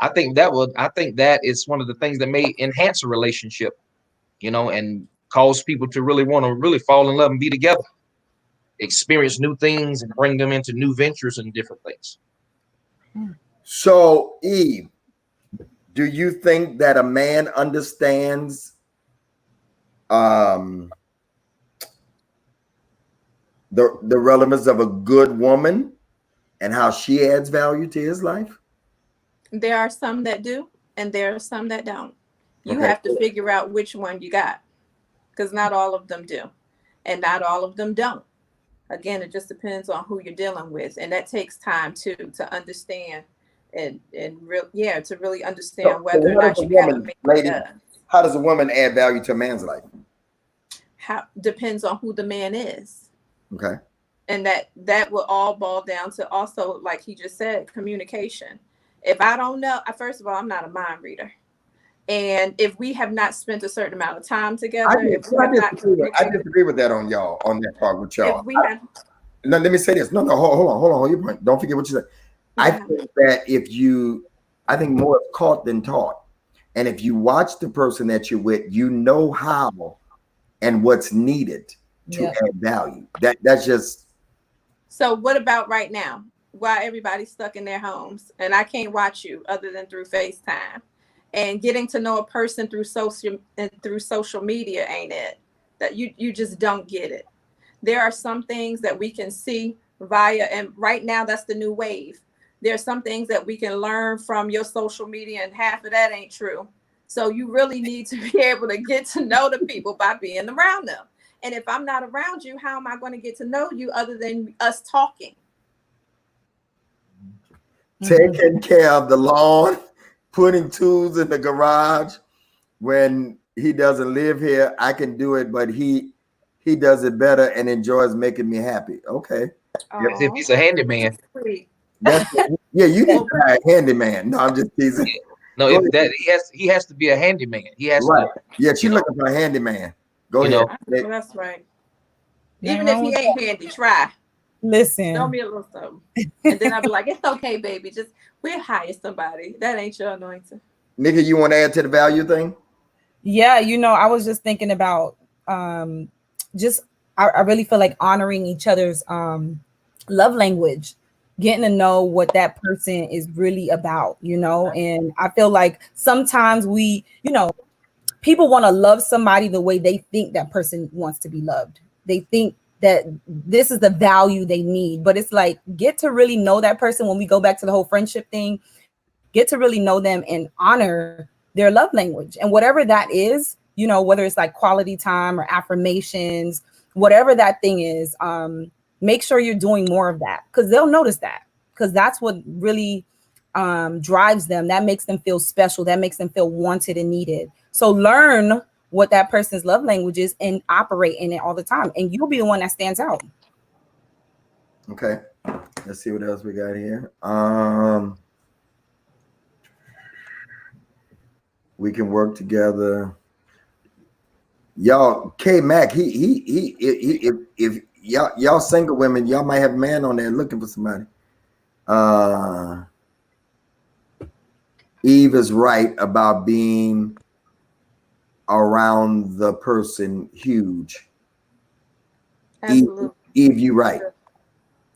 I think that is one of the things that may enhance a relationship, and cause people to really want to really fall in love and be together, experience new things and bring them into new ventures and different things. So, Eve, do you think that a man understands um, the relevance of a good woman and how she adds value to his life? There are some that do, and there are some that don't. You Okay. have to figure out which one you got, because not all of them do, and not all of them don't. Again, it just depends on who you're dealing with, and that takes time too to understand, to really So, understand whether or how does not a you have a woman, mate that lady, does. how does a woman add value to a man's life? How depends on who the man is. Okay. And that will all boil down to also, like he just said, communication. If I don't know, first of all, I'm not a mind reader. And if we have not spent a certain amount of time together, if we have not I communicated, disagree with that on y'all, on that part with if y'all. we have, No, let me say this. No, no, hold on your point. Don't forget what you said. I yeah. think that I think more is caught than taught. And if you watch the person that you're with, you know how and what's needed to add value. That's just. So what about right now? While everybody's stuck in their homes and I can't watch you other than through FaceTime, and getting to know a person through social media ain't it? That you just don't get it. There are some things that we can see via, and right now that's the new wave. There are some things that we can learn from your social media, and half of that ain't true. So you really need to be able to get to know the people by being around them. And if I'm not around you, how am I going to get to know you other than us talking? Taking care of the lawn, putting tools in the garage. When he doesn't live here, I can do it, but he does it better and enjoys making me happy. Okay. As if Oh, he's a handyman. sweet. That's yeah, you need Well, to hire a handyman. No, I'm just teasing. No, Go if ahead. that he has to be a handyman. He has Right. to, Yeah, she's you know, looking for a handyman. Go you ahead. know. well, that's right. Nothing Even if wrong he with ain't that. handy, try. Show Listen. me a little something. And then I'll be like, it's okay, baby. Just we'll hire somebody. That ain't your anointing. Nikki, you want to add to the value thing? Yeah, I was just thinking about um just I really feel like honoring each other's love language, getting to know what that person is really about, and I feel like sometimes people want to love somebody the way they think that person wants to be loved. They think that this is the value they need, but it's like, get to really know that person. When we go back to the whole friendship thing, get to really know them and honor their love language, and whatever that is, whether it's like quality time or affirmations, whatever that thing is, make sure you're doing more of that, because they'll notice that, because that's what really drives them. That makes them feel special. That makes them feel wanted and needed. So learn what that person's love language is and operate in it all the time, and you'll be the one that stands out. Okay. Let's see what else we got here. We can work together. Y'all, K Mac, he if y'all single women, y'all might have a man on there looking for somebody. Eve is right about being around the person huge. Absolutely. Eve, you right.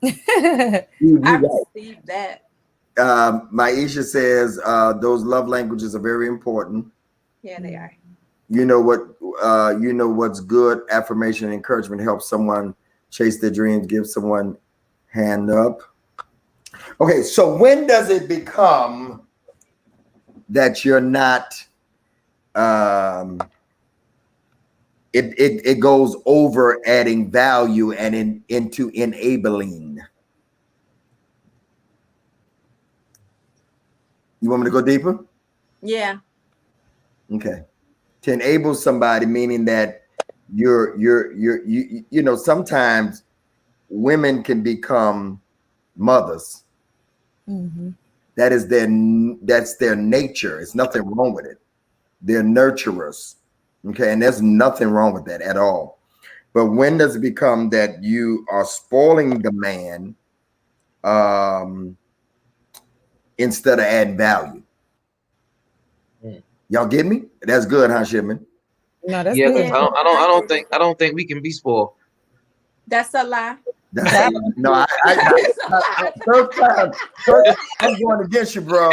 Eve, I you right. received that. Maisha says those love languages are very important. Yeah, they are. You know what's good. Affirmation and encouragement helps someone chase their dreams, give someone hand up. Okay, so when does it become that you're not it goes over adding value and into enabling? You want me to go deeper? Yeah. Okay. To enable somebody, meaning that you know, sometimes women can become mothers. Mm-hmm. That's their nature. It's nothing wrong with it. They're nurturers. Okay, and there's nothing wrong with that at all. But when does it become that you are spoiling the man instead of adding value? Y'all get me? That's good, huh, Shipman? No, that's Yeah, good. because I don't think we can be spoiled. That's a lie. Hey, no, first time, I'm going against you, bro.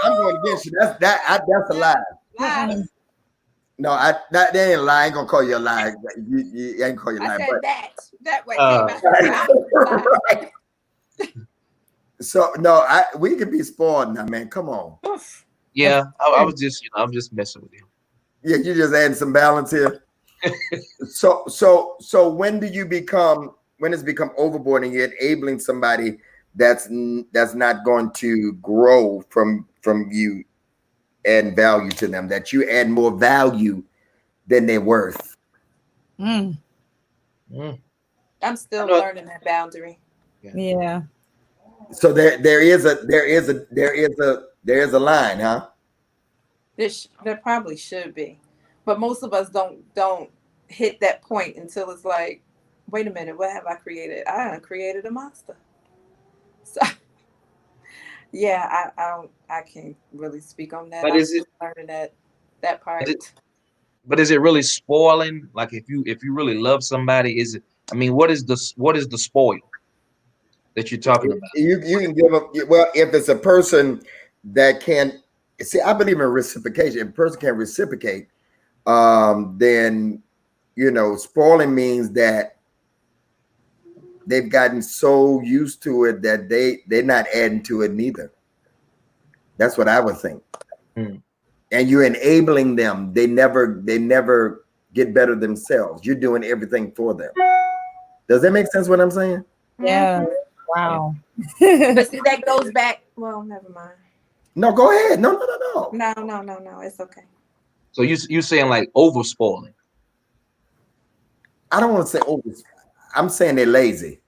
I'm going against you. That's a lie. Lies. No, that ain't a lie. I ain't gonna call you a lie. You ain't call you a lie. I said But that what came out. right. So no, we can be spoiled now, man. Come on. Yeah, I was just I'm just messing with you. Yeah, you just adding some balance here. So when it's become overboard and you're enabling somebody that's not going to grow from you adding value to them, that you add more value than they're worth? I'm still learning that boundary. Yeah. So there is a line, huh? There probably should be, but most of us don't hit that point until it's like, wait a minute, what have I created? I created a monster. So yeah, I can't really speak on that. But I'm is still it learning that part. but is it really spoiling? Like if you really love somebody, is it? I mean, what is the spoil that you're talking about? You can give them, well, if it's a person that can see, I believe in reciprocation. If a person can reciprocate, then spoiling means that they've gotten so used to it that they're not adding to it neither. That's what I would think. And you're enabling them. They never get better themselves. You're doing everything for them. Does that make sense what I'm saying? Yeah. Wow. But see, that goes back. Well, never mind. No, go ahead. No. No. It's okay. So you saying like over spoiling? I don't want to say over. I'm saying they're lazy.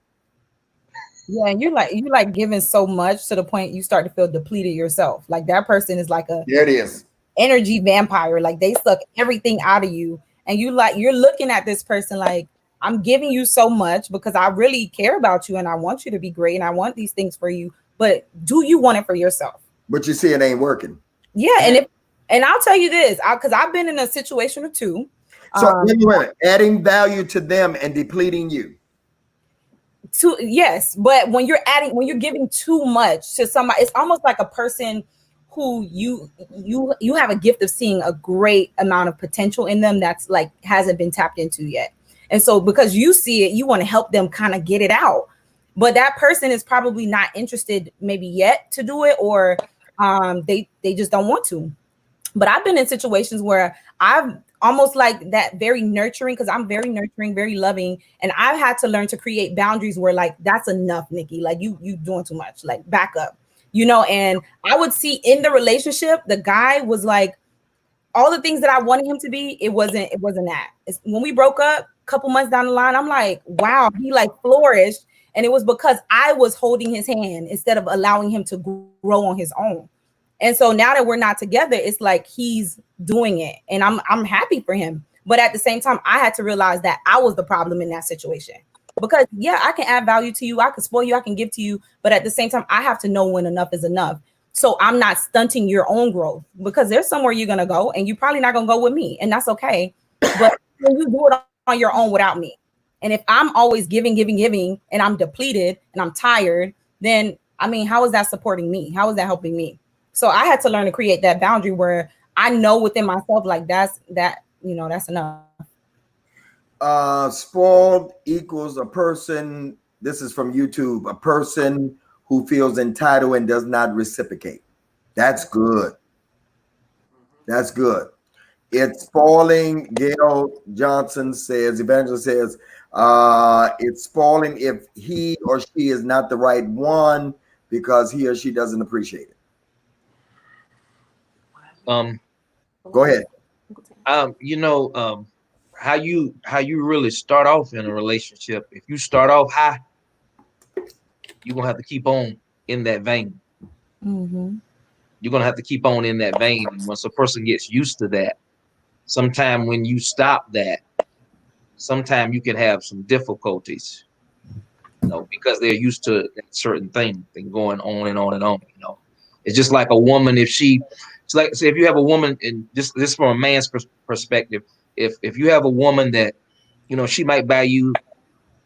Yeah, and you like giving so much to the point you start to feel depleted yourself. Like that person is like a There it is. energy vampire. Like they suck everything out of you, and you're looking at this person like, I'm giving you so much because I really care about you and I want you to be great and I want these things for you. But do you want it for yourself? But you see, it ain't working. Yeah, and I'll tell you this, because I've been in a situation or two. So anyway, adding value to them and depleting you. Yes, but when you're giving too much to somebody, it's almost like a person who you have a gift of seeing a great amount of potential in them that's like hasn't been tapped into yet. And so because you see it, you want to help them kind of get it out. But that person is probably not interested maybe yet to do it, or they just don't want to. But I've been in situations where I've almost like that very nurturing, because I'm very nurturing, very loving. And I've had to learn to create boundaries where like, that's enough, Nikki. Like you doing too much, like back up, and I would see in the relationship, the guy was like, all the things that I wanted him to be, it wasn't that. When we broke up a couple months down the line, I'm like, wow, he like flourished. And it was because I was holding his hand instead of allowing him to grow on his own. And so now that we're not together, it's like he's doing it, and I'm happy for him. But at the same time, I had to realize that I was the problem in that situation. Because yeah, I can add value to you, I can spoil you, I can give to you, but at the same time, I have to know when enough is enough. So I'm not stunting your own growth, because there's somewhere you're gonna go, and you're probably not gonna go with me, and that's okay. But when you do it on your own without me, and if I'm always giving, and I'm depleted and I'm tired, then I mean, how is that supporting me? How is that helping me? So I had to learn to create that boundary where I know within myself, like that's enough. Spoiled equals a person. This is from YouTube. A person who feels entitled and does not reciprocate. That's good. That's good. It's spoiling. Gail Johnson says, Evangelist says, it's spoiling if he or she is not the right one because he or she doesn't appreciate it. Go ahead. How you really start off in a relationship. If you start off high, you're gonna have to keep on in that vein. Mm-hmm. You're gonna have to keep on in that vein. And once a person gets used to that, sometime when you stop that, sometime you can have some difficulties, because they're used to that certain thing going on and on and on. It's just like a woman. It's like, say, if you have a woman, and this from a man's perspective, if you have a woman that, she might buy you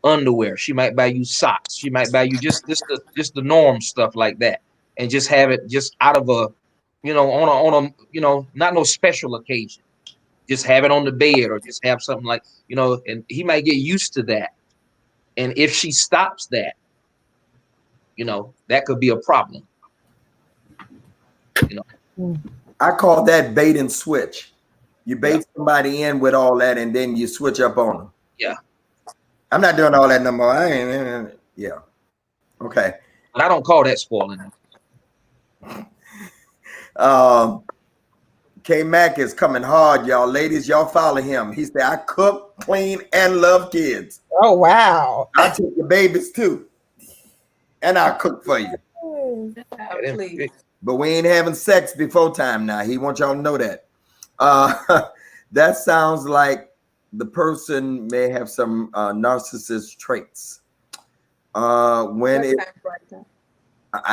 underwear, she might buy you socks, she might buy you just the norm stuff like that, and just have it just out of a, on a not no special occasion, just have it on the bed, or just have something like, and he might get used to that. And if she stops that, that could be a problem. I call that bait and switch. You bait somebody in with all that, and then you switch up on them. Yeah. I'm not doing all that no more. Yeah. Okay. But I don't call that spoiling. K Mac is coming hard, y'all. Ladies, y'all follow him. He said, I cook, clean, and love kids. Oh, wow. I take your babies too. And I'll cook for you. Please. But we ain't having sex before time now. He wants y'all to know that. That sounds like the person may have some narcissist traits. I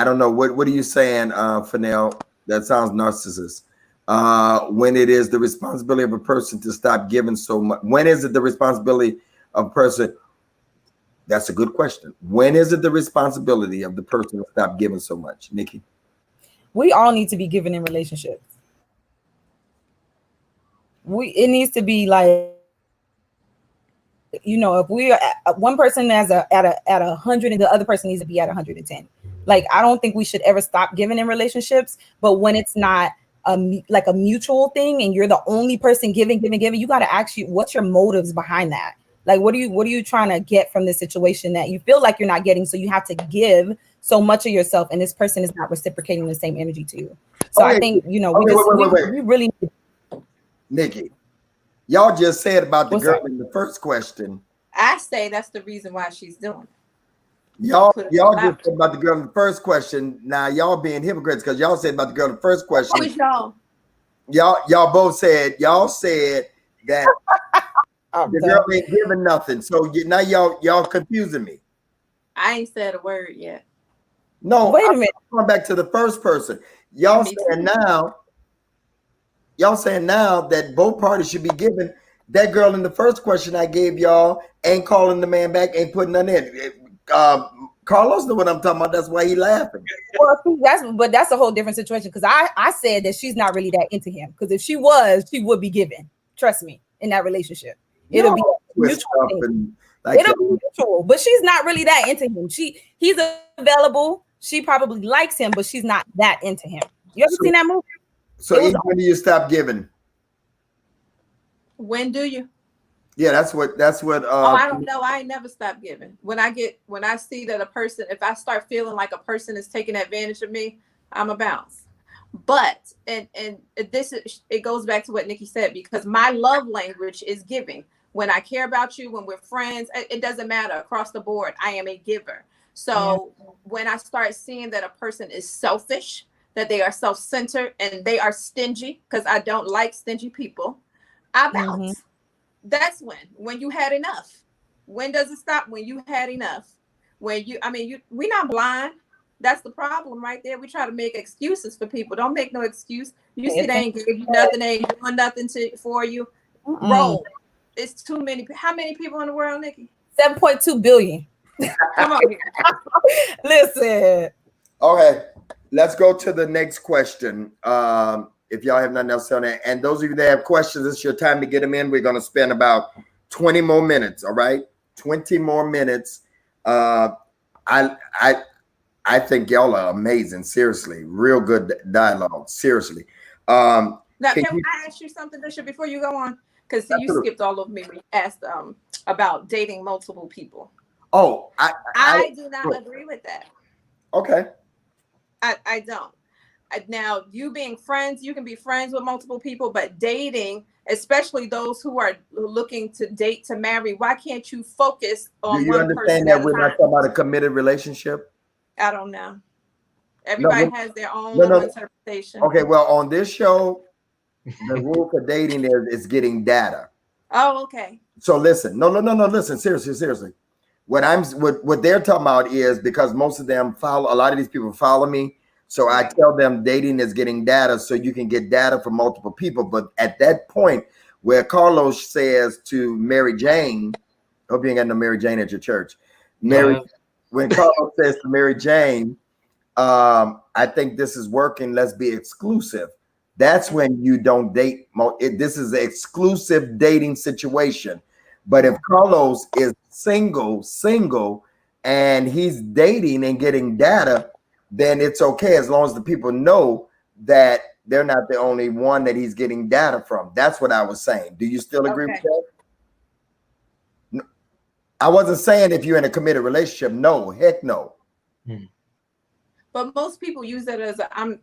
don't know. What are you saying, Fennell? That sounds narcissist. When it is the responsibility of a person to stop giving so much. When is it the responsibility of a person? That's a good question. When is it the responsibility of the person to stop giving so much, Nikki? We all need to be given in relationships. It needs to be like, if we are one person at 100 and the other person needs to be at 110. Like, I don't think we should ever stop giving in relationships, but when it's not like a mutual thing and you're the only person giving, you got to ask you, what's your motives behind that? Like, what are you trying to get from this situation that you feel like you're not getting? So you have to give so much of yourself, and this person is not reciprocating the same energy to you. So I think, we really need. Nikki, y'all just said about the girl in the first question. I say that's the reason why she's doing it. Y'all just said about the girl in the first question. Now y'all being hypocrites because y'all said about the girl in the first question. What was y'all? Y'all both said that the girl ain't giving nothing. So now y'all confusing me. I ain't said a word yet. No, wait a minute. I'm going back to the first person. Y'all saying now that both parties should be giving. That girl in the first question I gave y'all ain't calling the man back, ain't putting none in. Carlos know what I'm talking about. That's why he laughing. Well, that's a whole different situation, because I said that she's not really that into him. Because if she was, she would be giving. Trust me, in that relationship, it'll be mutual. It'll be mutual, but she's not really that into him. He's available. She probably likes him, but she's not that into him. You ever seen that movie? So when do you stop giving? When do you? Yeah, that's what Oh, I don't know. I ain't never stopped giving. When I see that a person, if I start feeling like a person is taking advantage of me, I'm a bounce. But and this is, it goes back to what Nikki said, because my love language is giving. When I care about you, when we're friends, it doesn't matter, across the board, I am a giver. So when I start seeing that a person is selfish, that they are self-centered and they are stingy, because I don't like stingy people, I bounce. That's when you had enough. When does it stop? When you had enough. When you, I mean, we're not blind. That's the problem right there. We try to make excuses for people. Don't make no excuse. You see, they ain't give you nothing. They ain't doing nothing for you. Roll. It's too many. How many people in the world, Nikki? 7.2 billion. Come on here. Listen. Okay, let's go to the next question. If y'all have nothing else on that, and those of you that have questions, it's your time to get them in. We're going to spend about 20 more minutes. All right, 20 more minutes. I think y'all are amazing. Seriously, real good dialogue. Seriously. Now, can I ask you something, Bishop, before you go on? Because you skipped all of me when you asked about dating multiple people. Oh, I do not agree with that. Okay. I don't. Now, you being friends, you can be friends with multiple people, but dating, especially those who are looking to date to marry, why can't you focus on one person? Do you understand that we're not talking about a committed relationship? I don't know. Everybody has their own interpretation. Okay, well, on this show, the rule for dating is getting data. Oh, okay. So listen, no. Listen, seriously. What they're talking about is, because most of them follow, a lot of these people follow me. So I tell them dating is getting data, so you can get data from multiple people. But at that point where Carlos says to Mary Jane, hope you ain't got no Mary Jane at your church. When Carlos says to Mary Jane, I think this is working, let's be exclusive. That's when you don't date. This is an exclusive dating situation. But if Carlos is single, and he's dating and getting data, then it's okay, as long as the people know that they're not the only one that he's getting data from. That's what I was saying. Do you still agree with that? No, I wasn't saying if you're in a committed relationship. No, heck no. But most people use that as I'm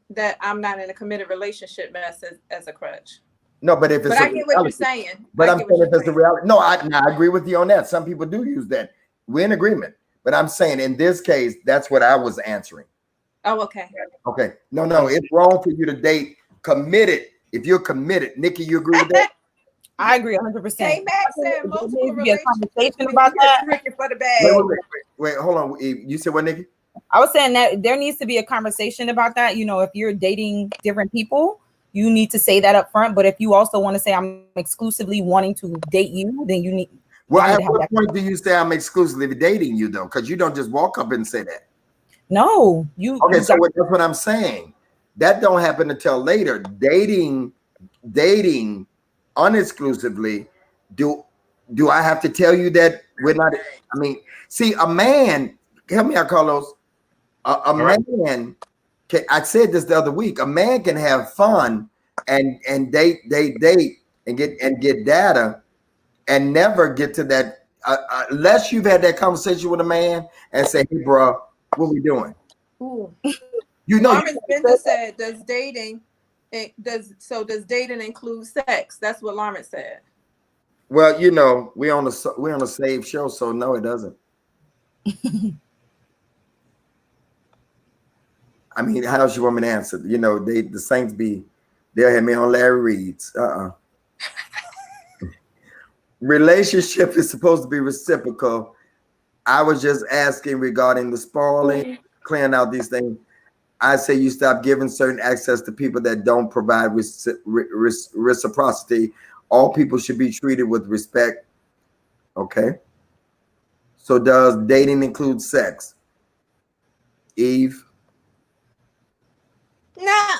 not in a committed relationship as a crutch. No, but if it's, I get what you're saying. But I'm saying if it's a reality. No, I agree with you on that. Some people do use that. We're in agreement. But I'm saying in this case, that's what I was answering. Oh, okay. Okay. No, it's wrong for you to date committed. If you're committed, Nikki, you agree with that? I agree 100%. Hey, Max said multiple relationships about that. For the bag. Wait, hold on. You said what, Nikki? I was saying that there needs to be a conversation about that. You know, if you're dating different people, you need to say that up front. But if you also want to say I'm exclusively wanting to date you, then you need. Well, at what point do you say I'm exclusively dating you, though? Because you don't just walk up and say that. No, you. Okay, so that's what I'm saying. That don't happen until later. Dating unexclusively. Do I have to tell you that we're not? I mean, see, a man. Help me out, Carlos. A man. I said this the other week. A man can have fun and date and get data and never get to that unless you've had that conversation with a man and say, "Hey, bro, what we doing?" Ooh. You know, Lawrence Bender said, "Does dating include sex?" That's what Lawrence said. Well, you know, we're on a saved show, so no, it doesn't. I mean, how else you want me to answer? You know, the Saints they'll have me on Larry Reed's. Relationship is supposed to be reciprocal. I was just asking regarding the spoiling, clearing out these things. I say you stop giving certain access to people that don't provide reciprocity. All people should be treated with respect. Okay. So does dating include sex? Eve? No,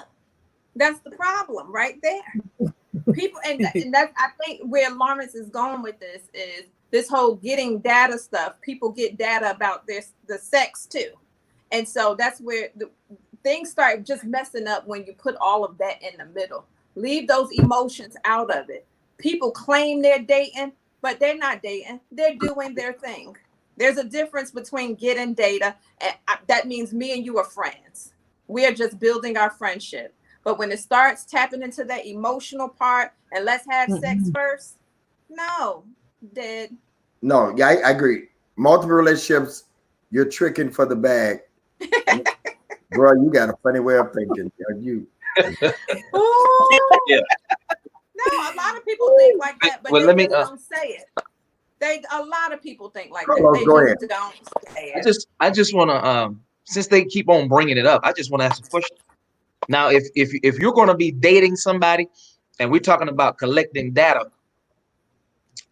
that's the problem right there. People, and that's, I think where Lawrence is going with this is this whole getting data stuff. People get data about the sex too. And so that's where the things start just messing up when you put all of that in the middle. Leave those emotions out of it. people claim they're dating, but they're not dating. They're doing their thing. There's a difference between getting data, and that means me and you are friends. We are just building our friendship. But when it starts tapping into that emotional part and let's have sex first, no, dead. No, yeah, I agree. Multiple relationships, you're tricking for the bag. Bro, you got a funny way of thinking. You. Yeah. No, a lot of people think like that, but Well, they let me. just don't say it. A lot of people think like that. Carlos, They go just ahead. don't say it. I just want to. Since they keep on bringing it up, I just want to ask a question. Now, if you're going to be dating somebody, and we're talking about collecting data,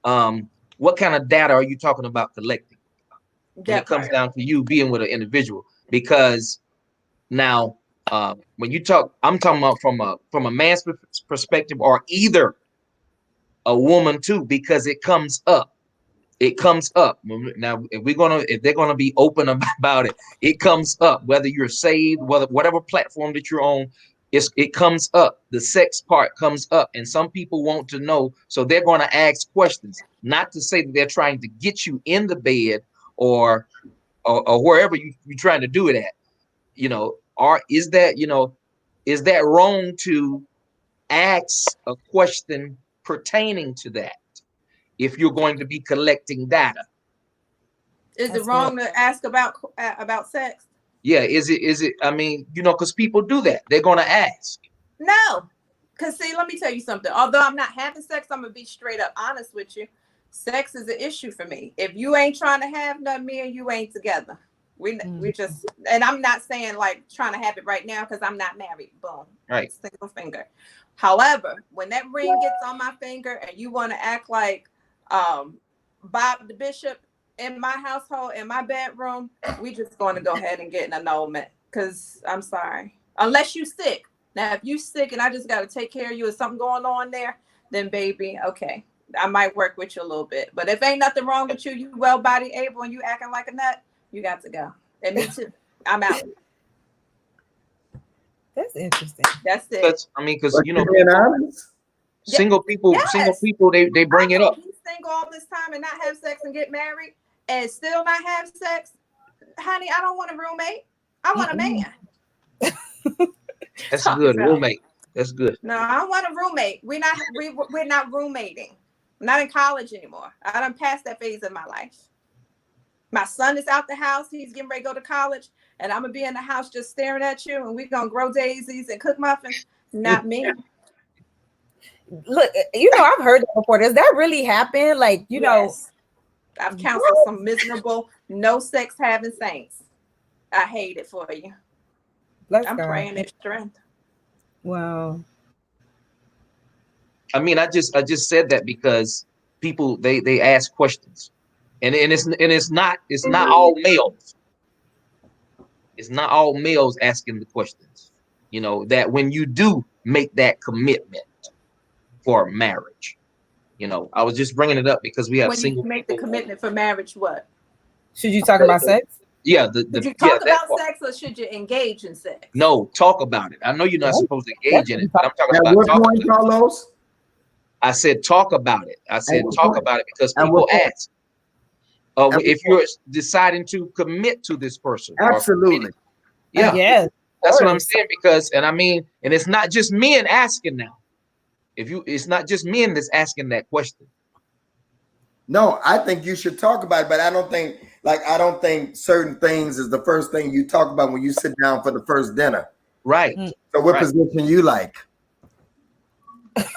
what kind of data are you talking about collecting when it comes down to you being with an individual? Because now, when you talk, I'm talking about from a man's perspective, or either a woman too, because it comes up. It comes up. Now, if they're gonna be open about it, it comes up. Whether you're saved, whatever platform that you're on, it comes up. The sex part comes up, and some people want to know, so they're gonna ask questions. Not to say that they're trying to get you in the bed or wherever you're trying to do it at. Or is that wrong to ask a question pertaining to that if you're going to be collecting data? Is it wrong to ask about sex? Yeah, is it? I mean, because people do that. They're gonna ask. No, because see, let me tell you something. Although I'm not having sex, I'm gonna be straight up honest with you. Sex is an issue for me. If you ain't trying to have none, me and you ain't together. We just, and I'm not saying like trying to have it right now because I'm not married. Boom. Right. Single finger. However, when that ring gets on my finger and you want to act like Bob the Bishop in my household, in my bedroom, we just going to go ahead and get an annulment. Because I'm sorry. Unless you sick. Now, if you sick and I just got to take care of you, or something going on there, then baby, okay, I might work with you a little bit. But if ain't nothing wrong with you, you well-bodied, able, and you acting like a nut, you got to go. And me too. I'm out. That's interesting. That's it. Because being honest. Single people, they bring it up. Be single all this time and not have sex and get married and still not have sex, honey. I don't want a roommate. I want a man. That's good, roommate. That's good. No, I don't want a roommate. We're not roommating. I'm not in college anymore. I done passed that phase of my life. My son is out the house. He's getting ready to go to college, and I'm gonna be in the house just staring at you, and we're gonna grow daisies and cook muffins. Not me. Look, I've heard that before. Does that really happen? Like, Yes. I've counseled some miserable, no sex having saints. I hate it for you. I'm praying their strength. Wow. I mean, I just said that because people they ask questions, and it's not all males. It's not all males asking the questions. That when you do make that commitment for marriage, I was just bringing it up because we have when single you make people. the commitment for marriage, what? Should you talk about sex? Yeah, Should you talk about sex or should you engage in sex? No, talk about it. I know you're not supposed to engage in it, but I'm talking about what talk point, Carlos? I said talk about it. I said talk about it because people ask. If you're deciding to commit to this person. Absolutely. Yeah. Yes. That's what I'm saying, because and it's not just men asking now. It's not just men that's asking that question. No, I think you should talk about it, but I don't think certain things is the first thing you talk about when you sit down for the first dinner. Right. So what position you like?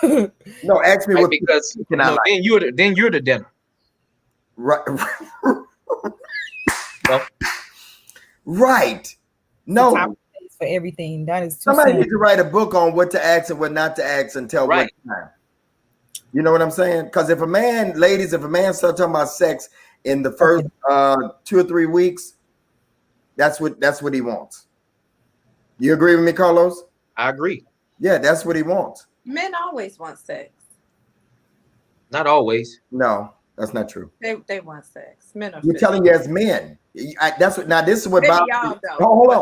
No, ask me what because then you're the dinner. Right. No. Right. No. For everything. That is too somebody soon. needs to write a book on what to ask and what not to ask and tell what time. You know what I'm saying? Because if a man starts talking about sex in the first 2 or 3 weeks, that's what he wants. You agree with me, Carlos? I agree. Yeah, that's what he wants. Men always want sex. Not always. No, that's not true. They want sex. Men are. You're telling you as men. This is what bothers me. Hold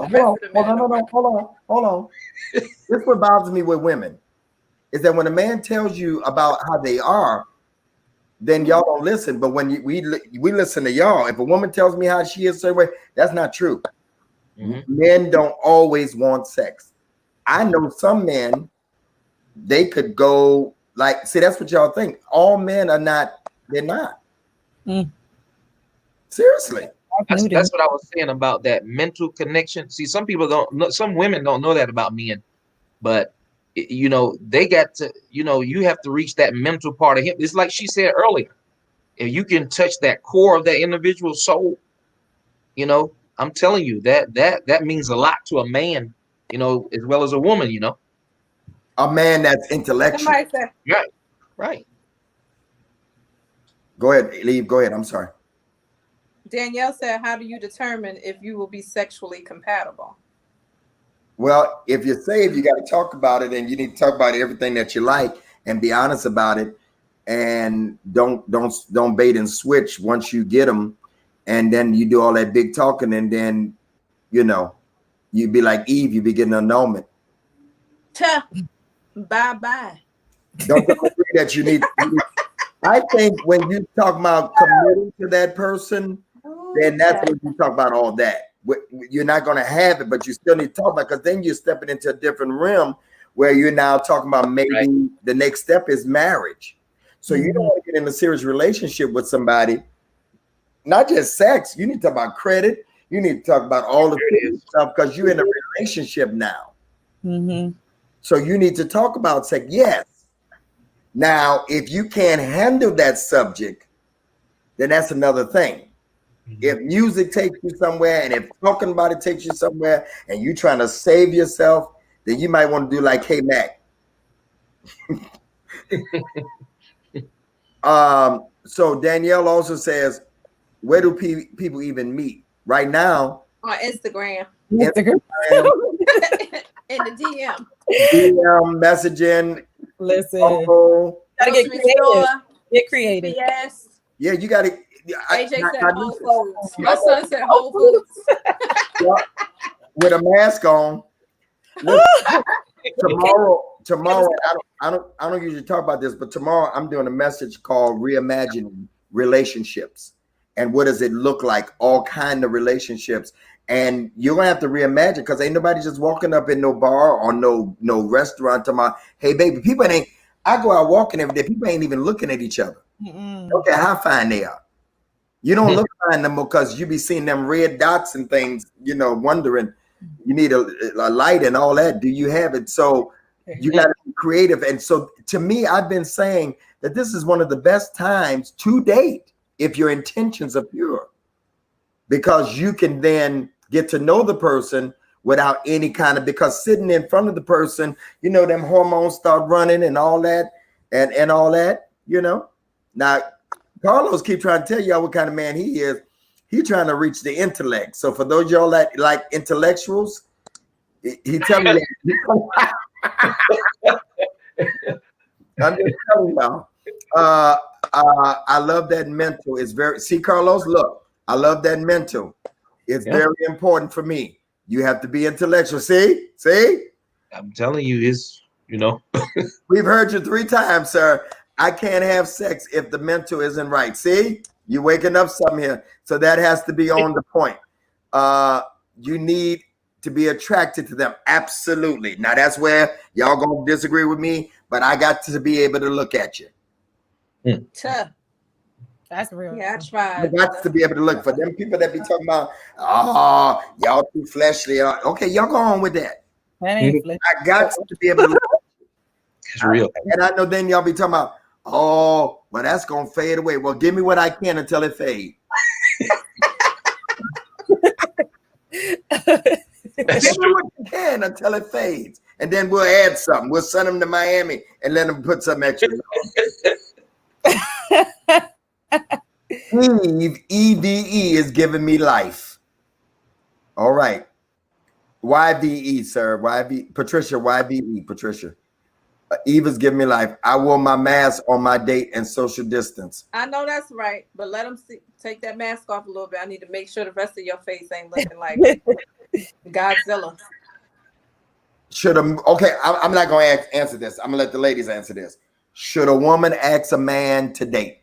on. This is what bothers me with women. is that when a man tells you about how they are, then y'all don't listen. But when we listen to y'all, if a woman tells me how she is a certain way, that's not true. Men don't always want sex. I know some men, they could go like, see, that's what y'all think. All men are not, they're not. Seriously. That's what I was saying about that mental connection. See, some people don't know, some women don't know that about men, but you know, they got to, you know, you have to reach that mental part of him. It's like she said earlier, if you can touch that core of that individual soul, you know, I'm telling you that means a lot to a man, you know, as well as a woman, you know. A man that's intellectual. Right. Go ahead, leave. Go ahead. I'm sorry. Danielle said, how do you determine if you will be sexually compatible? Well, if you're saved, you got to talk about it, and you need to talk about everything that you like and be honest about it, and don't bait and switch once you get them, and then you do all that big talking, and then you know you be like Eve, you be getting an annulment. Bye. Don't agree that you need. I think when you talk about committing to that person, then that's when you talk about all that. You're not going to have it, but you still need to talk about it, because then you're stepping into a different realm where you're now talking about maybe the next step is marriage. So you don't want to get in a serious relationship with somebody, not just sex. You need to talk about credit. You need to talk about all the stuff, because you're in a relationship now. So you need to talk about sex. Yes. Now, if you can't handle that subject, then that's another thing. If music takes you somewhere, and if talking about it takes you somewhere, and you're trying to save yourself, then you might want to do like Hey Mac. So Danielle also says, where do people even meet? Right now, on Instagram. In the DM. DM, messaging. Listen, Gotta get creative. Get creative. Yes. Yeah, you got to. AJ said Whole Foods. My son said Whole Foods. With a mask on. Tomorrow, I don't usually talk about this, but tomorrow I'm doing a message called Reimagining Relationships. And what does it look like? All kind of relationships. And you're gonna have to reimagine, because ain't nobody just walking up in no bar or no restaurant talking about, hey baby, people ain't. I go out walking every day, people ain't even looking at each other. Okay, how fine they are. You don't look fine no more, because you be seeing them red dots and things, you know, wondering, you need a light and all that. Do you have it? So you got to be creative. And so to me, I've been saying that this is one of the best times to date if your intentions are pure, because you can then get to know the person without any kind of, because sitting in front of the person, you know, them hormones start running and all that and all that, you know. Now, Carlos keep trying to tell y'all what kind of man he is. He's trying to reach the intellect. So for those y'all that like intellectuals, he telling you. I'm just telling y'all. I love that mental. It's very, see, Carlos, look, I love that mental. It's very important for me. You have to be intellectual. See? I'm telling you, it's, you know. We've heard you 3 times, sir. I can't have sex if the mental isn't right. See? You're waking up something here. So that has to be on the point. You need to be attracted to them. Absolutely. Now that's where y'all gonna disagree with me, but I got to be able to look at you. Tough. That's real. Yeah, I tried. I got to be able to look. For them people that be talking about, y'all too fleshly. Okay, y'all go on with that. That ain't fleshly. I got to be able to look. It's real. And I know then y'all be talking about, well, that's gonna fade away. Well, give me what I can until it fades. Give me what you can until it fades. And then we'll add something. We'll send them to Miami and let them put some extra on. Eve, EVE is giving me life. All right. YVE, sir. YV, Patricia, YVE, Patricia. Eve is giving me life. I wore my mask on my date and social distance. I know that's right, but let them take that mask off a little bit. I need to make sure the rest of your face ain't looking like Godzilla. Should a okay? I'm not going to answer this. I'm gonna let the ladies answer this. Should a woman ask a man to date?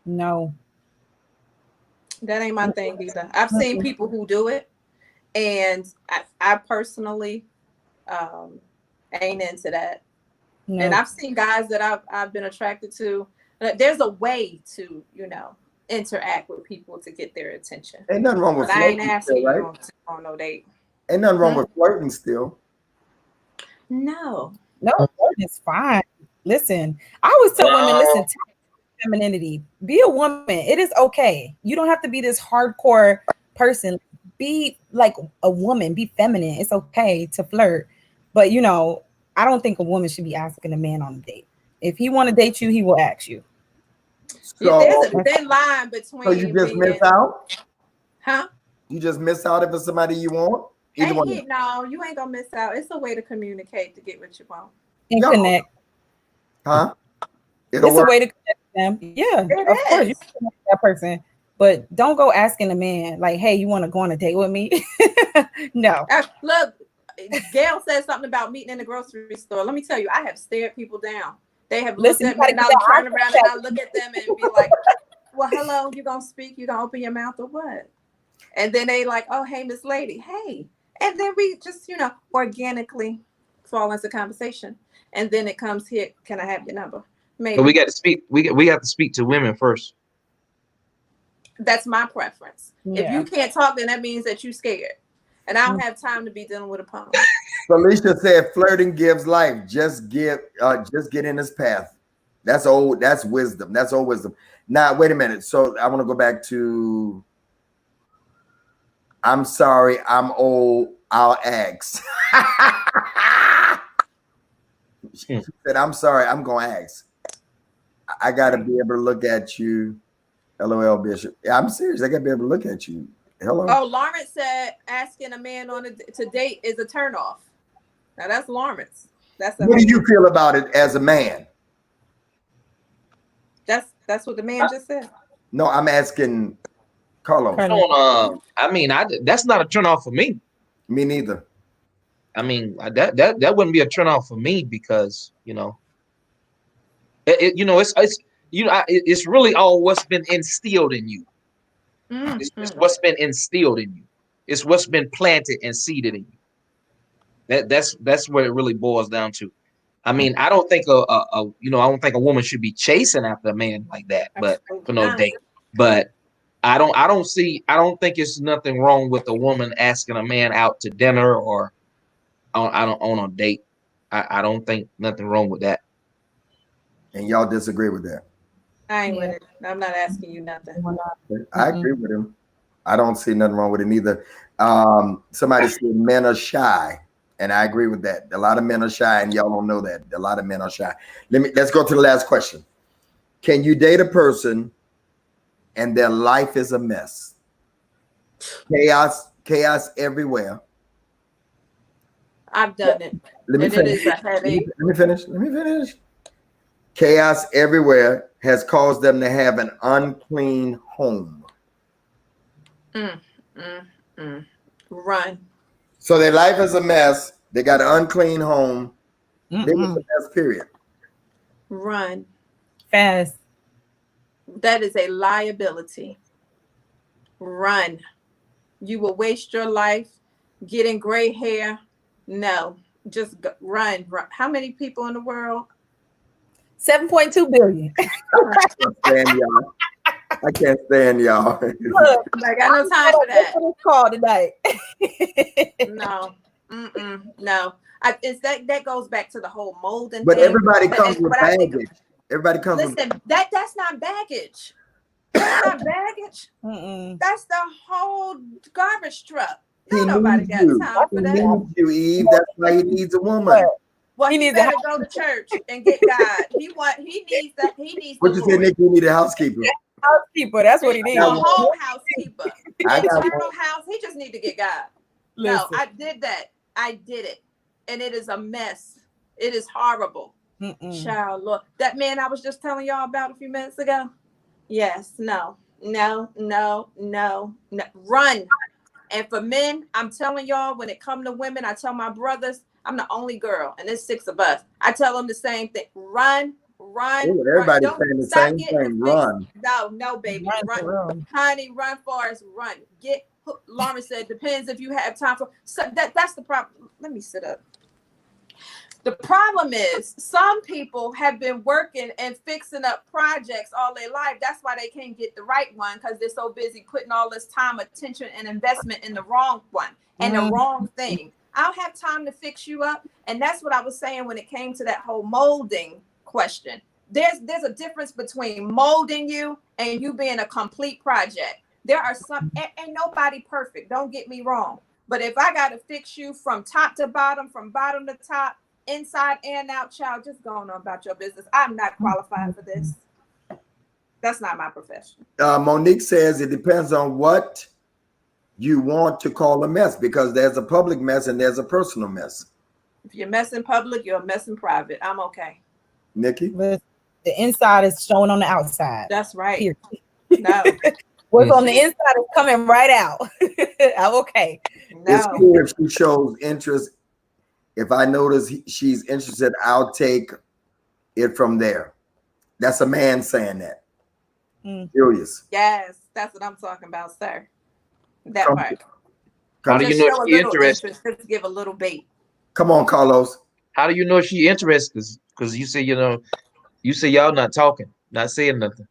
No. That ain't my thing either. I've seen people who do it, and I personally ain't into that. No. And I've seen guys that I've been attracted to. There's a way to, interact with people to get their attention. Ain't nothing wrong with But I ain't flirting, asking still, right? you on no date. Ain't nothing wrong with flirting still. No. No, it's fine. Listen, I always tell women, listen, take femininity. Be a woman. It is okay. You don't have to be this hardcore person. Be like a woman. Be feminine. It's okay to flirt. But I don't think a woman should be asking a man on a date. If he want to date you, he will ask you. So, there's a thin line between. so you just miss out? Huh? You just miss out if it's somebody you want? No, you ain't gonna miss out. It's a way to communicate to get what you want. And connect. Huh? It's a way to connect them. Yeah, of course. You can connect that person. But don't go asking a man, like, hey, you want to go on a date with me? No. Look, Gail said something about meeting in the grocery store. Let me tell you, I have stared people down. They have looked at me and I'll turn around and I look at them and be like, well, hello, you gonna speak? You gonna open your mouth or what? And then they like, oh, hey, Miss Lady, hey. And then we just, organically fall into conversation. And then it comes here, can I have your number? Maybe. But we got to speak. We have to speak to women first. That's my preference. Yeah. If you can't talk, then that means that you're scared. And I don't have time to be dealing with a punk. Felicia said flirting gives life. Just get in his path. That's old. That's wisdom. That's old wisdom. Now, wait a minute. So I want to go back to I'm sorry, I'm old. I'll ask. She said, I'm sorry, I'm gonna ask. I gotta be able to look at you. LOL Bishop. Yeah, I'm serious. I gotta be able to look at you. Hello. Oh, Lawrence said asking a man to date is a turnoff. Now that's Lawrence. What do you feel about it as a man? That's what the man just said. No, I'm asking Carlos. That's not a turnoff for me. Me neither. I mean, that wouldn't be a turnoff for me because it's really all what's been instilled in you. Mm-hmm. It's what's been instilled in you. It's what's been planted and seeded in you. That's what it really boils down to. I mean, I don't think I don't think a woman should be chasing after a man like that, but for no date. But I don't think it's nothing wrong with a woman asking a man out to dinner or on a date. I don't think nothing wrong with that. And y'all disagree with that? I ain't with it. I'm not asking you nothing. I agree with him. I don't see nothing wrong with it either. Somebody said men are shy, and I agree with that. A lot of men are shy, and y'all don't know that. A lot of men are shy. Let's go to the last question. Can you date a person and their life is a mess? Chaos everywhere. I've done it. Let me finish. It is a headache. Let me finish. Chaos everywhere has caused them to have an unclean home. Run. So their life is a mess. They got an unclean home. They was a mess, period. Run. Fast. That is a liability. Run. You will waste your life getting gray hair. No, just run. How many people in the world? 7.2 billion. I can't stand y'all. I got no time for that. Call tonight. No, no. It's that goes back to the whole molding. But thing. everybody comes with baggage. Everybody comes. Listen, that's not baggage. That's not baggage. That's the whole garbage truck. Nobody got time for that. He needs you, Eve. That's why he needs a woman. Well, he needs to go to church and get God. He needs that. He needs. What you say, Nick? You need a housekeeper. Housekeeper. That's what he needs. A whole housekeeper. Internal house. He just need to get God. No, I did that. I did it, and it is a mess. It is horrible. Child, look, that man I was just telling y'all about a few minutes ago. Yes, no. Run. And for men, I'm telling y'all, when it comes to women, I tell my brothers, I'm the only girl, and there's 6 of us. I tell them the same thing: run, run, Ooh, run. everybody's Don't saying the stop same getting the thing. fix. Run. No, baby, Run run, for real. honey, run for us, run. Get. Lauren said, depends if you have time for. So that's the problem. Let me sit up. The problem is some people have been working and fixing up projects all their life. That's why they can't get the right one, because they're so busy putting all this time, attention, and investment in the wrong one and the wrong thing. I don't have time to fix you up. And that's what I was saying when it came to that whole molding question. There's a difference between molding you and you being a complete project. There are some, ain't nobody perfect. Don't get me wrong. But if I got to fix you from top to bottom, from bottom to top, inside and out, child, just go on about your business. I'm not qualified for this. That's not my profession. Monique says it depends on what you want to call a mess, because there's a public mess and there's a personal mess. If you're messing public, you're a mess in private. I'm okay. Nikki? The inside is showing on the outside. That's right. Period. No. What's on the inside is coming right out. I'm okay. It's No. cool if she shows interest. If I notice she's interested, I'll take it from there. That's a man saying that. Serious. Yes, that's what I'm talking about, sir. That Come- part. How do you Just know show a she little interested? interest, just give a little bait. Come on, Carlos. How do you know she interested? Because you say, you say y'all not talking, not saying nothing.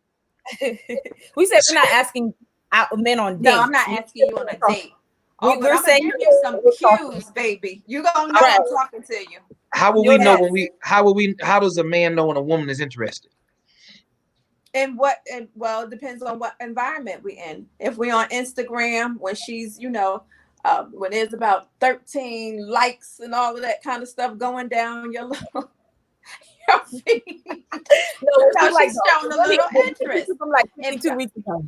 We said we're not asking out men on dates. No, I'm not asking you on a date. But We're I'm saying gonna give you some cues, baby. You gonna know I'm talking to you. How will we know how does a man know when a woman is interested? And well, it depends on what environment we in. If we on Instagram, when she's, when there's about 13 likes and all of that kind of stuff going down your little your feed. She's showing a little interest. From like 52 weeks ago.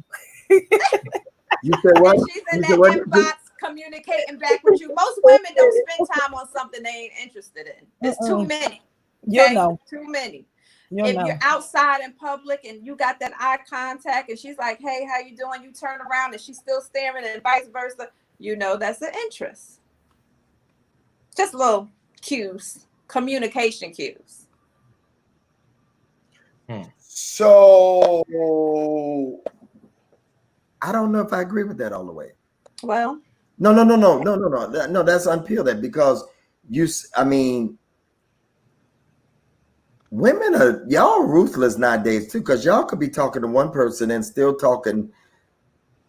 You said what? And she's in that inbox communicating back with you. Most women don't spend time on something they ain't interested in. It's too many. You'll know. Too many. You'll know. You're outside in public and you got that eye contact and she's like, hey, how you doing? You turn around and she's still staring, and vice versa. That's an interest. Just little cues, communication cues. So I don't know if I agree with that all the way. Well, no. That's unpeel that, because women y'all ruthless nowadays too, because y'all could be talking to one person and still talking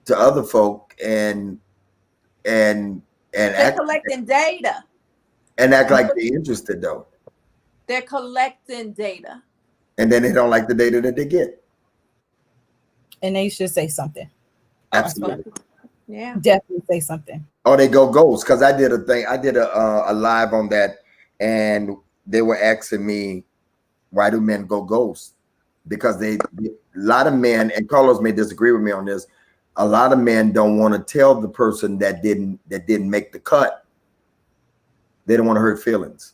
to other folk and they're collecting data and act like they're interested though. They're collecting data. And then they don't like the data that they get. And they should say something. Absolutely. Yeah. Definitely say something. Or they go ghost, because I did a live on that, and they were asking me, why do men go ghost? Because a lot of men, and Carlos may disagree with me on this, a lot of men don't want to tell the person that didn't make the cut. They don't want to hurt feelings.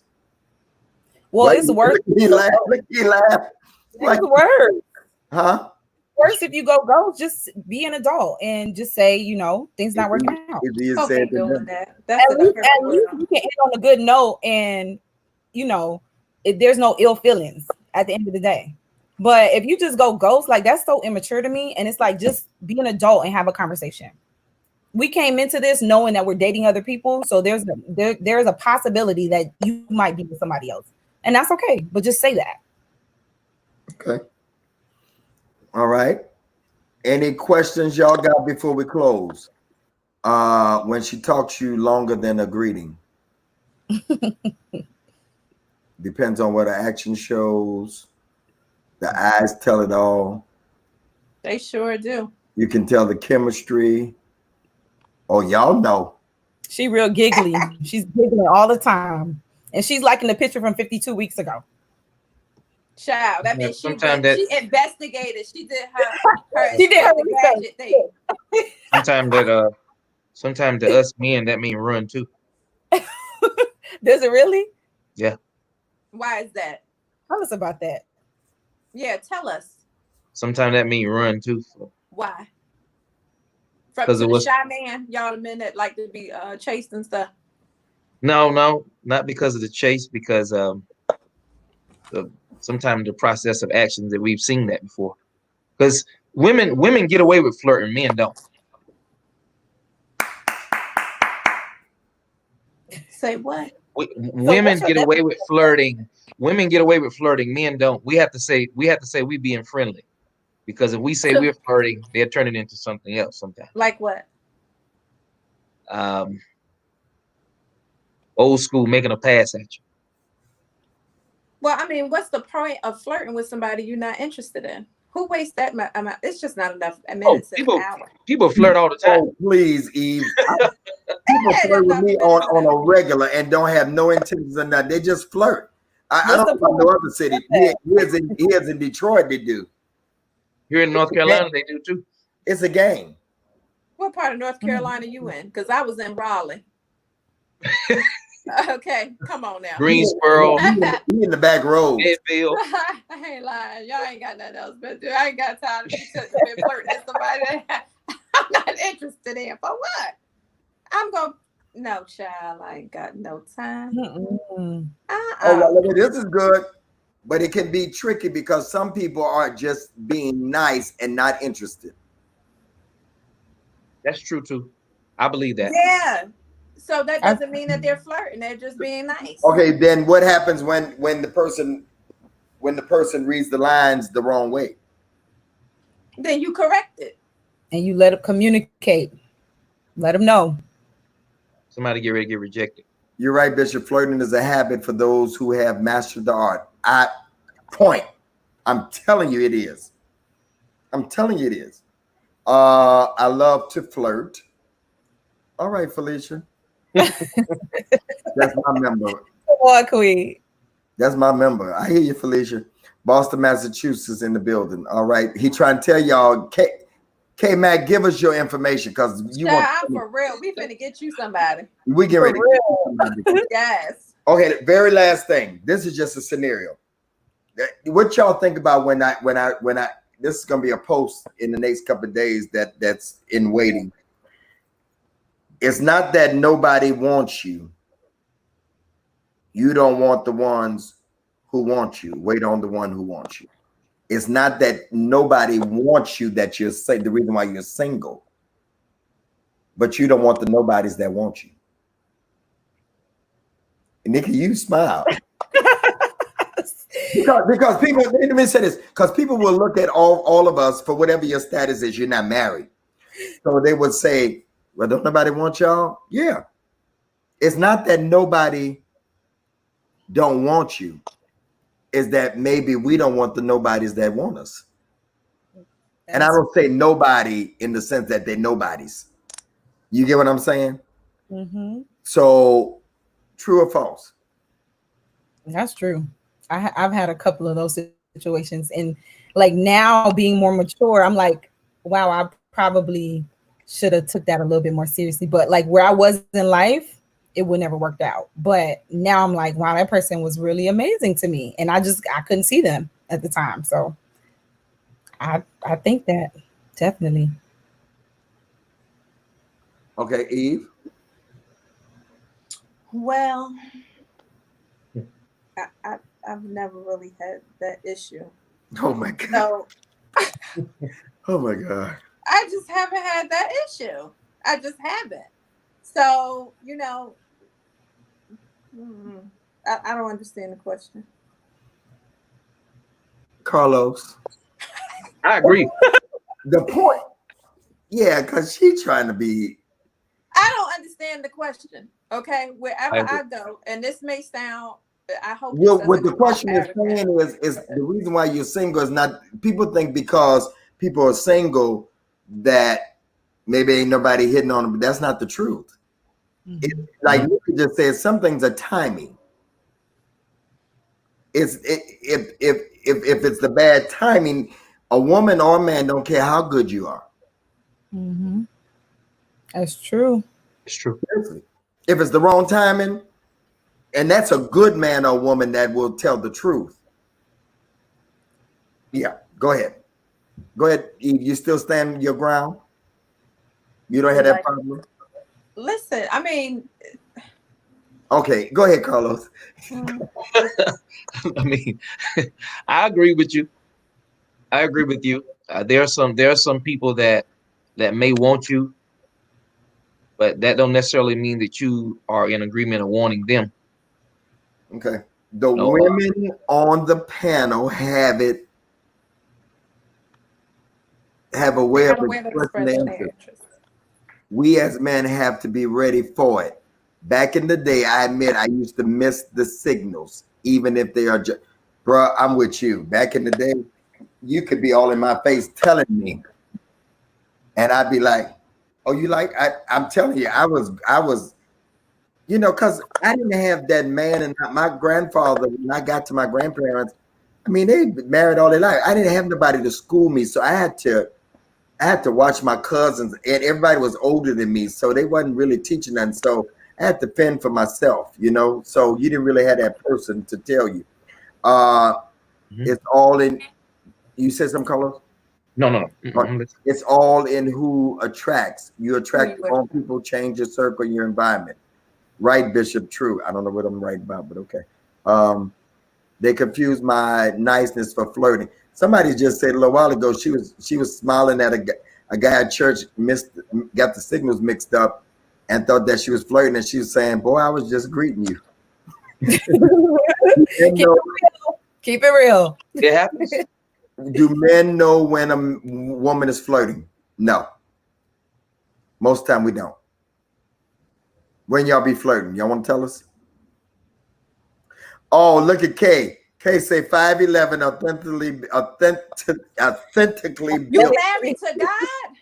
Well, it's worse. He laughed. Like, it's worse. Huh? Worse if you go ghost. Just be an adult and just say, things not working out. Okay, doing that. At least you can end on a good note, and there's no ill feelings at the end of the day. But if you just go ghost, like, that's so immature to me. And it's like, just be an adult and have a conversation. We came into this knowing that we're dating other people, so there's a possibility that you might be with somebody else, and that's okay. But just say that. Okay. All right. Any questions y'all got before we close? When she talks you longer than a greeting. Depends on what her action shows. The eyes tell it all. They sure do. You can tell the chemistry. Oh, y'all know. She real giggly. She's giggling all the time. And she's liking the picture from 52 weeks ago. Child, that means she investigated. She did her she did her gadget thing. Sometimes to us men that mean run too. Does it really? Yeah. Why is that? Tell us about that. Yeah, tell us. Sometimes that mean run too. So. Why? From because to it the was shy man, y'all the men that like to be chased and stuff. no, not because of the chase, because the sometimes the process of actions that we've seen that before. Because women get away with flirting, men don't. Say what? Women get away with flirting. Women get away with flirting. Men don't. We have to say we being friendly, because if we say So, we're flirting, they'll turn it into something else sometimes. like what? Um, Old school, making a pass at you. Well, I mean, what's the point of flirting with somebody you're not interested in? Who wastes that amount? It's just not enough Oh, minutes in an hour. people flirt all the time. Oh, please, Eve. People Ain't flirt with enough me minutes in on an a regular and don't have no intentions of nothing. They just flirt. I What's don't the know about no point? other city. Here's in Detroit, they do. Here in North Carolina, they do too. It's a game. What part of North Carolina you in? Because I was in Raleigh. Okay, come on now. Greensboro, He in the back row. Midfield. I ain't lying. Y'all ain't got nothing else but do. I ain't got time to be flirting at somebody that I'm not interested in. For what? I'm going to, no, child, I ain't got no time. Mm-mm. Oh, well, look, this is good, but it can be tricky because some people are just being nice and not interested. That's true too. I believe that. Yeah. So that doesn't mean that they're flirting. They're just being nice. Okay, then what happens when the person reads the lines the wrong way? Then you correct it. And you let them communicate. Let them know. Somebody get ready to get rejected. You're right, Bishop. Flirting is a habit for those who have mastered the art. I'm telling you it is. I'm telling you it is. I love to flirt. All right, Felicia. That's my member. Come on, Queen. That's my member. I hear you, Felicia. Boston, Massachusetts in the building. All right. He trying to tell y'all, K Mac, give us your information because you want. I'm for real. We finna get you somebody. We get ready. Yes. Okay, the very last thing. This is just a scenario. What y'all think about when I this is gonna be a post in the next couple of days that's in waiting. It's not that nobody wants you. You don't want the ones who want you. Wait on the one who wants you. It's not that nobody wants you that you're the reason why you're single. But you don't want the nobodies that want you. And Nikki, you smile. because people, let me say this, because people will look at all of us for whatever your status is, you're not married. So they would say, well, don't nobody want y'all? Yeah. It's not that nobody don't want you. It's that maybe we don't want the nobodies that want us. And I don't say nobody in the sense that they're nobodies. You get what I'm saying? Mm-hmm. So true or false? That's true. I've had a couple of those situations, and like now being more mature, I'm like, wow, I probably should have took that a little bit more seriously. But like where I was in life, it would never worked out. But now I'm like, wow, that person was really amazing to me, and I couldn't see them at the time. So I think that definitely. Okay, Eve. Well, I've never really had that issue. Oh my God. So Oh my God. I just haven't had that issue. I just haven't. So, I don't understand the question. Carlos. I agree. The point. Yeah, because she's trying to be. I don't understand the question. Okay, wherever I I go, and this may sound. I hope. Well, This what the doesn't come off question is arrogant. saying is the reason why you're single is not people think because people are single that maybe ain't nobody hitting on them, but that's not the truth. Mm-hmm. It's like you just said, some things are timing. If it's the bad timing, a woman or a man don't care how good you are. Mm-hmm. That's true. It's true. Seriously. If it's the wrong timing, and that's a good man or woman that will tell the truth. Yeah, go ahead. Go ahead, Eve. You still stand your ground? You don't have that Like, problem? listen, I mean, Okay, go ahead, Carlos. mm, I mean, I agree with you. I agree with you. There are some people that may want you, but that don't necessarily mean that you are in agreement of wanting them. Okay. The No, women on the panel have a they way of have a way of expressing their expressing their interest. interest. We as men have to be ready for it. Back in the day, I admit I used to miss the signals, even if they are just, bro, I'm with you. Back in the day, you could be all in my face telling me, and I'd be like, oh, you like, I'm telling you, I was, because I didn't have that man and my grandfather, when I got to my grandparents, I mean, they married all their life. I didn't have nobody to school me. So I had to watch my cousins, and everybody was older than me, so they wasn't really teaching nothing. So I had to fend for myself. So you didn't really have that person to tell you. Uh, mhm. it's all in. You said some colors. No, no, no. I'm listening. It's all in who attracts. You Who you attract the with? wrong people, change your circle, your environment. Right, Bishop? True. I don't know what I'm right about, but okay. Um, they confuse my niceness for flirting. Somebody just said a little while ago she was smiling at a guy at church, got the signals mixed up, and thought that she was flirting, and she was saying, "Boy, I was just greeting you." Do men Keep know, it real. Keep it real. It happens. do men know when a woman is flirting? No, most time we don't. When y'all be flirting, y'all want to tell us? Oh, look at Kay. Kay say 5'11", authentically You built. married to God?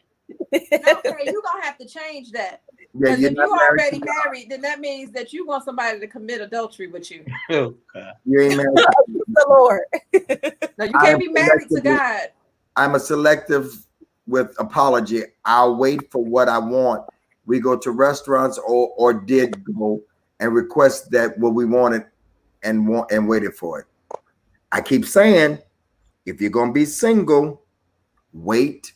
Okay, you gonna have to change that. Yeah, Because you're if not you married to already God. married, then that means that you want somebody to commit adultery with you. Oh, God. You ain't married. The Lord. No, you I can't am be married to selectively. God. I'm a selective with apology. I'll wait for what I want. We go to restaurants or did go and request that what we wanted and waited for it. I keep saying, if you're gonna be single, wait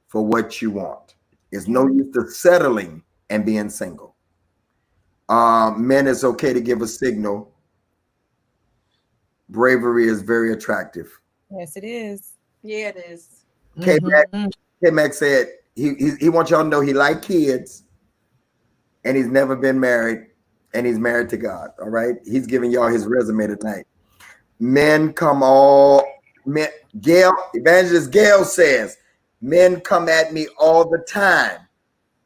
for what you want. It's no use to settling and being single. Men, it's okay to give a signal. Bravery is very attractive. Yes, it is. Yeah, it is. K Mhm. Mac said he wants y'all to know he like kids and he's never been married and he's married to God. All right, he's giving y'all his resume tonight. Men come all men. Evangelist Gail says men come at me all the time,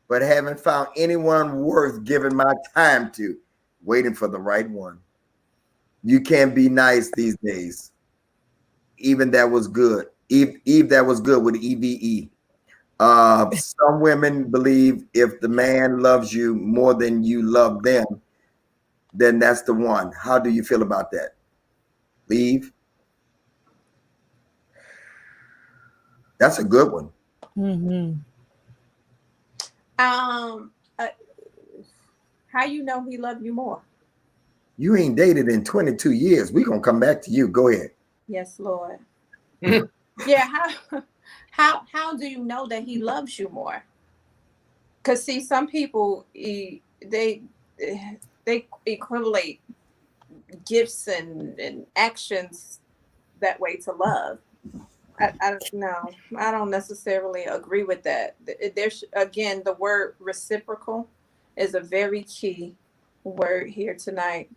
but haven't found anyone worth giving my time to. Waiting for the right one. You can't be nice these days. Even that was good. Eve that was good with EVE. Some women believe if the man loves you more than you love them, then that's the one. How do you feel about that? Eve? That's a good one. Mhm. Um, uh, how you know he loved you more? You ain't dated in 22 years. We're gonna come back to you. Go ahead. Yes, Lord. Yeah, how do you know that he loves you more? Because see, some people they equivalent gifts and actions that way to love. I no, I don't necessarily agree with that. There's again the word reciprocal is a very key word here tonight.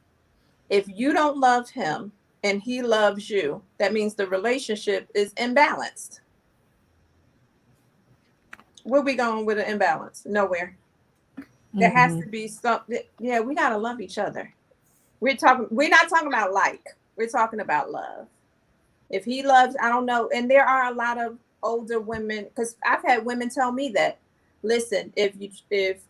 If you don't love him and he loves you, that means the relationship is imbalanced. Where we going with an imbalance? Nowhere. There has Mhm. to be something. Yeah, we gotta love each other. We're not talking about like. We're talking about love. If he loves, I don't know. And there are a lot of older women because I've had women tell me that. Listen, if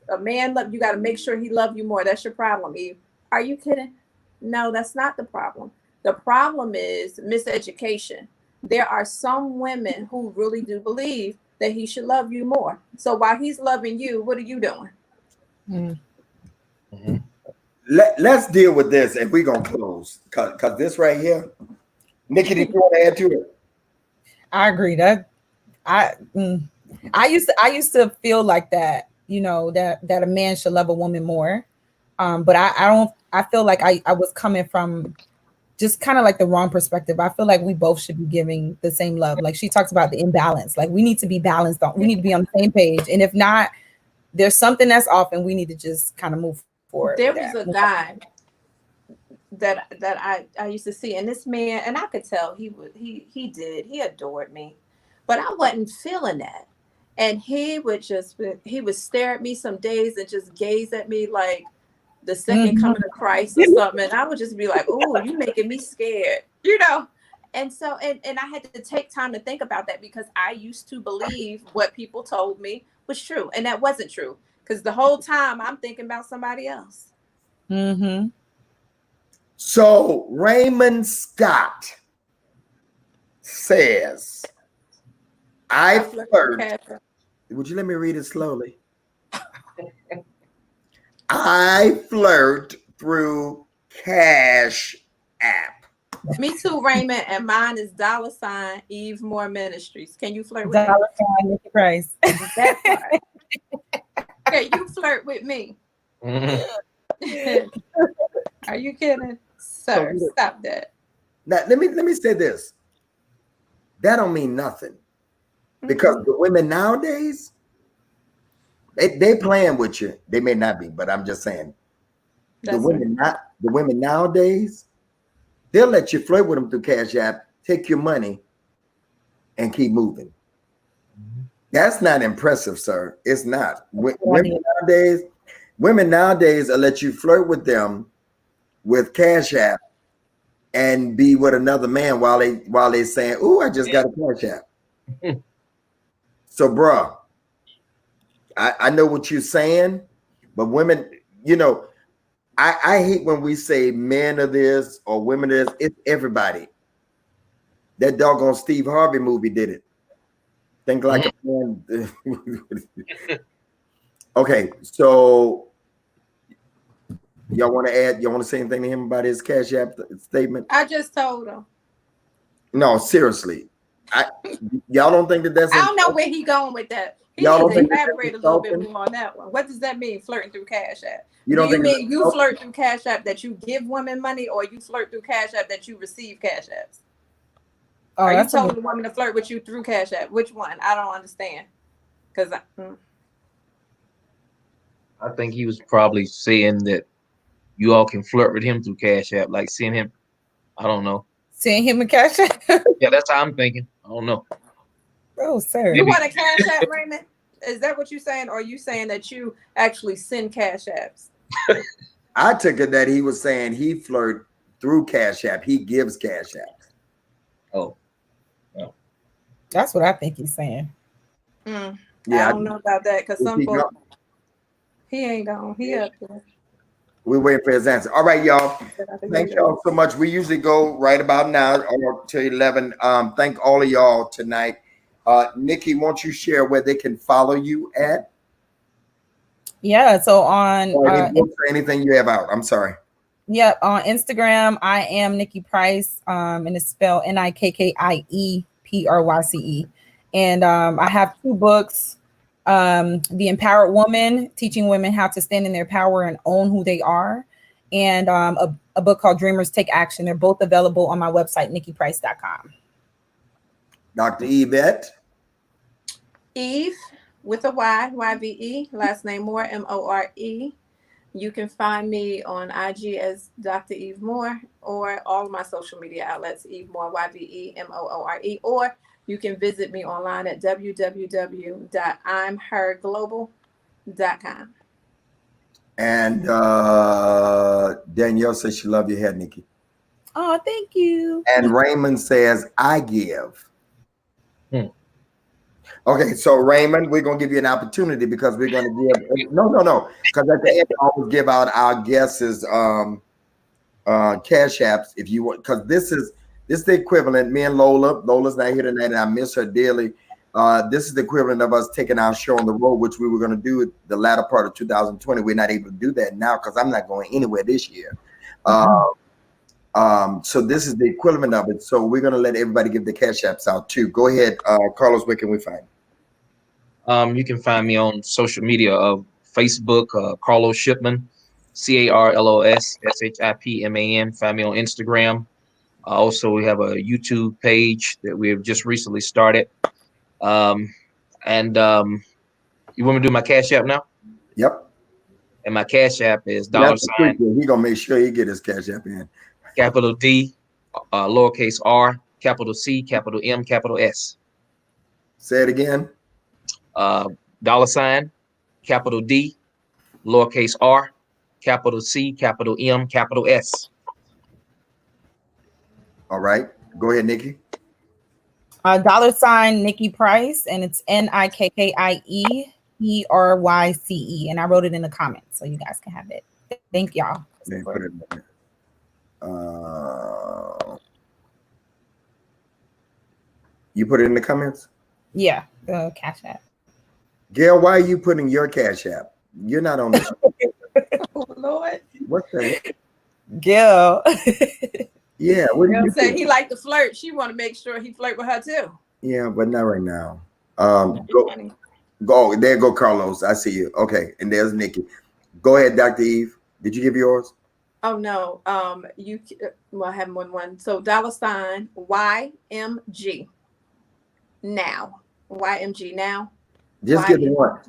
a man love you, got to make sure he love you more. That's your problem, Eve. Are you kidding? No, that's not the problem. The problem is miseducation. There are some women who really do believe that he should love you more. So while he's loving you, what are you doing? Mhm. Mhm. Let's deal with this and we're gonna close. Cause this right here, Nikki, did you want to add to it? I agree that I I used to feel like that you know, that a man should love a woman more. But I feel like I was coming from just kind of like the wrong perspective. I feel like we both should be giving the same love. Like she talks about the imbalance. Like we need to be balanced. We need to be on the same page. And if not, there's something that's off, and we need to just kind of move forward. There was a guy that I used to see, and this man, and I could tell he adored me, but I wasn't feeling that. And he would stare at me some days and just gaze at me like the 2nd coming of Christ or something. And I would just be like, oh, you making me scared, you know? And so, and I had to take time to think about that, because I used to believe what people told me was true. And that wasn't true, because the whole time I'm thinking about somebody else. Mm-hmm. So Raymond Scott says, I flirt. Would you let me read it slowly? I flirt through Cash App. Me too, Raymond, and mine is $ Eve Moore Ministries. Can you flirt with $sign me? Nikki Price. That part. Okay, you flirt with me. Are you kidding? Sir, stop that. Now let me say this. That don't mean nothing. Because the women nowadays, they playing with you. They may not be, but I'm just saying. The women nowadays, they'll let you flirt with them through Cash App, take your money, and keep moving. That's not impressive, sir. It's not. Women nowadays will let you flirt with them with Cash App and be with another man while they saying, "Ooh, I just got a Cash App." So, bruh, I know what you're saying, but women, you know, I hate when we say men are this or women are this. It's everybody. That doggone Steve Harvey movie did it. Think like a man. Okay, so y'all want to add? Y'all want to say anything to him about his Cash App statement? I just told him. No, seriously. Y'all don't think that's? I don't know where he going with that. He needs to elaborate a little bit more on that one. What does that mean, flirting through Cash App? Do you mean you flirt through Cash App that you give women money, or you flirt through Cash App that you receive Cash Apps? Are you telling the woman to flirt with you through Cash App? Which one? I don't understand. Because I think he was probably saying that you all can flirt with him through Cash App, like send him. I don't know. Send him a Cash App. Yeah, that's how I'm thinking. I don't know. Oh, sir. You want a Cash App, Raymond? Is that what you're saying? Or are you saying that you actually send Cash Apps? I took it that he was saying he flirt through Cash App. He gives Cash App. Oh. That's what I think he's saying. Yeah, I don't know about that, because some folks, he ain't gone. He up there. We're waiting for his answer. All right, y'all. Thank y'all so much. We usually go right about now or to 11. Thank all of y'all tonight. Nikki, won't you share where they can follow you at? Yeah, so on anything you have out. I'm sorry. Yeah, on Instagram, I am Nikki Price, and it's spelled NIKKIEPRYCE. And I have 2 books, The Empowered Woman, teaching women how to stand in their power and own who they are, and a book called Dreamers Take Action. They're both available on my website, nikkiprice.com. Dr. Yvette. Eve with a Y, YVE, last name Moore, MORE. You can find me on IG as Dr. Eve Moore, or all of my social media outlets, Eve Moore, YVE, MOORE, or you can visit me online at www.imherglobal.com. And Danielle says she loves your hair, Nikki. Oh, thank you. And Raymond says, I give. Okay, so Raymond, we're gonna give you an opportunity because we're gonna give no, because at the end I always give out our guesses Cash Apps if you want, because this is the equivalent. Me and Lola's not here tonight, and I miss her dearly. This is the equivalent of us taking our show on the road, which we were going to do the latter part of 2020. We're not able to do that now because I'm not going anywhere this year. So this is the equivalent of it. So we're going to let everybody give the Cash Apps out too. Go ahead, Carlos. Where can we find? You can find me on social media of Facebook, Carlos Shipman, CarlosShipman. Find me on Instagram. Also, we have a YouTube page that we have just recently started. Um, and You want me to do my Cash App now? Yep. And my Cash App is That's the quick thing. He gonna make sure he get his cash app in. capital D, lowercase r, capital C, capital M, capital S. Say it again. $, capital D, lowercase r, capital C, capital M, capital S. All right. Go ahead, Nikki. $ Nikki Price, and it's NIKKIEPRYCE, and I wrote it in the comments so you guys can have it. Thank y'all. Let me put it in there. You put it in the comments? Yeah, the Cash App. Gail, why are you putting your cash app? You're not on the show. Oh, Lord. What's that? Gil. Yeah, what do you Say think? he like to flirt. She want to make sure he flirt with her too. Yeah, but not right now. Funny. Go. There go Carlos. I see you. Okay, and there's Nikki. Go ahead, Dr. Eve. Did you give yours? Oh no. Well, I have more than one. So $ YMG now. YMG now. Just get the one.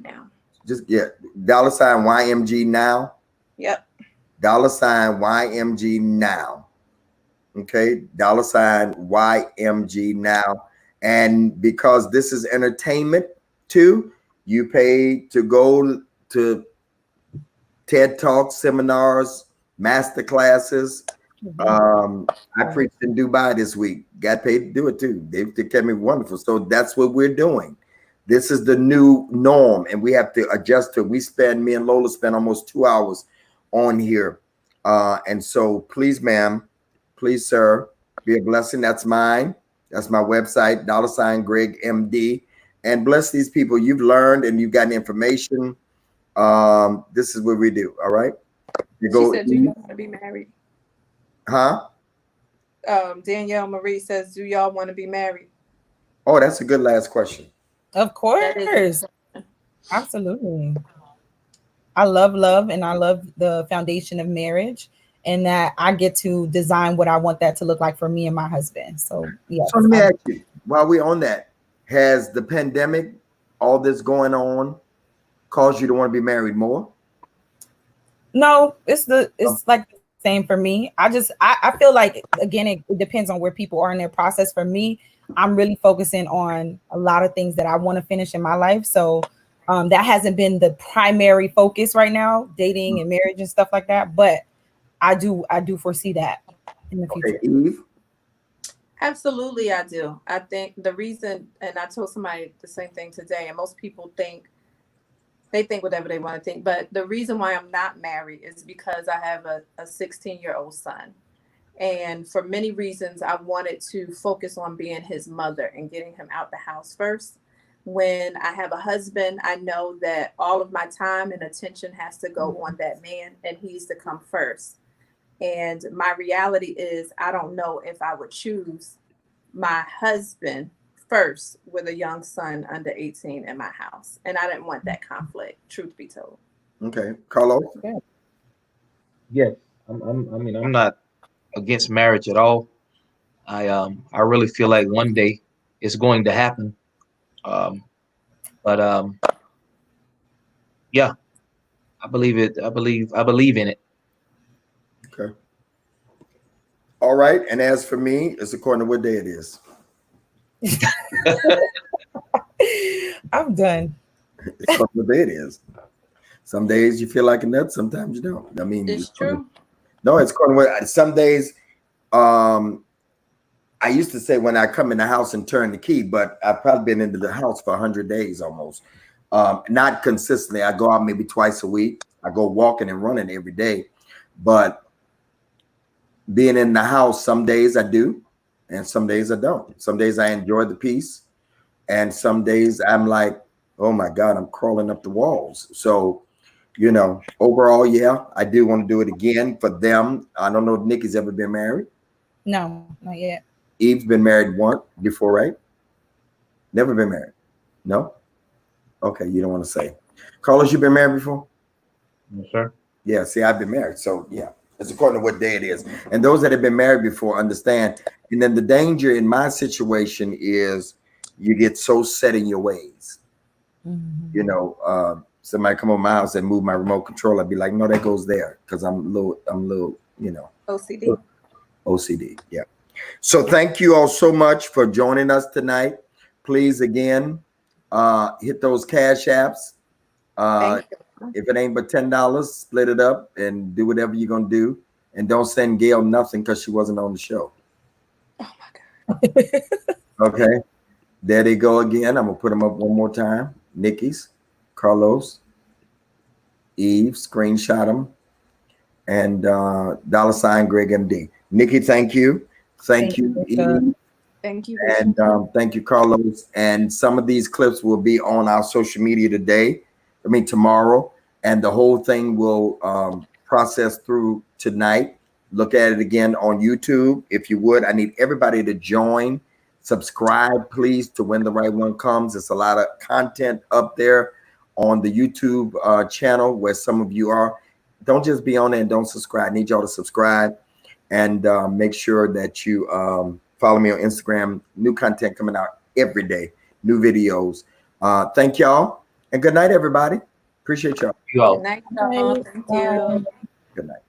Now. Just $YMG now. Yep. $YMG now. Okay, $YMG now. And because this is entertainment too, you pay to go to TED Talks, seminars, master classes. I preached in Dubai this week. Got paid to do it too. They kept me wonderful. So that's what we're doing. This is the new norm, and we have to adjust to it. Me and Lola spend almost 2 hours on here. And so please, ma'am, please, sir, be a blessing. That's mine. That's my website, $Greg MD. And bless these people. You've learned and you've gotten information. This is what we do. All right. She said, do y'all want to be married? Huh? Danielle Marie says, do y'all want to be married? Oh, that's a good last question. Of course. Absolutely. I love love, and I love the foundation of marriage, and that I get to design what I want that to look like for me and my husband. So yes. So let me ask you, while we're on that, has the pandemic, all this going on, caused you to want to be married more? No, it's like the same for me. I feel like, again, it depends on where people are in their process. For me, I'm really focusing on a lot of things that I want to finish in my life. So that hasn't been the primary focus right now, dating and marriage and stuff like that. But I do foresee that in the future. Okay, Eve? Absolutely, I do. I think the reason, and I told somebody the same thing today, and most people think whatever they want to think, but the reason why I'm not married is because I have a 16-year-old son. And for many reasons, I wanted to focus on being his mother and getting him out the house first. When I have a husband, I know that all of my time and attention has to go on that man, and he's to come first. And my reality is, I don't know if I would choose my husband first with a young son under 18 in my house. And I didn't want that conflict, truth be told. Okay. Carlos? Yes. I'm not against marriage at all. I really feel like one day it's going to happen. Yeah, I believe it. I believe in it. Okay. All right. And as for me, it's according to what day it is. I'm done. It's according to what day it is. Some days you feel like a nut, sometimes you don't. I mean, It's true. No, it's according to what some days. I used to say when I come in the house and turn the key, but I've probably been into the house for 100 days almost. Not consistently. I go out maybe twice a week. I go walking and running every day. But being in the house, some days I do, and some days I don't. Some days I enjoy the peace, and some days I'm like, oh my God, I'm crawling up the walls. So, overall, yeah, I do want to do it again for them. I don't know if Nikki's ever been married. No, not yet. Eve's been married once before, right? Never been married. No? Okay, you don't want to say. Carlos, you been married before? Yes, sir. Yeah, see, I've been married. So yeah, it's according to what day it is. And those that have been married before understand. And then the danger in my situation is you get so set in your ways. You know, somebody come over my house and move my remote control. I'd be like, no, that goes there. Because I'm a little, you know, OCD. OCD. Yeah. So thank you all so much for joining us tonight. Please again, hit those cash apps. Thank you. If it ain't but $10, split it up and do whatever you're gonna do. And don't send Gail nothing because she wasn't on the show. Oh my God. Okay. There they go again. I'm gonna put them up one more time. Nikki's, Carlos, Eve, screenshot them, and $ Greg MD. Nikki, thank you. Thank you, Eve. Thank you. And thank you, Carlos. And some of these clips will be on our social media tomorrow. And the whole thing will process through tonight. Look at it again on YouTube. If you would, I need everybody to join. Subscribe, please, to When the Right One Comes. There's a lot of content up there on the YouTube channel where some of you are. Don't just be on there and don't subscribe. I need y'all to subscribe and make sure that you follow me on Instagram. New content coming out every day. New videos. Thank y'all. And good night, everybody. Appreciate y'all. You all. Good night, y'all. Thank you. Good night.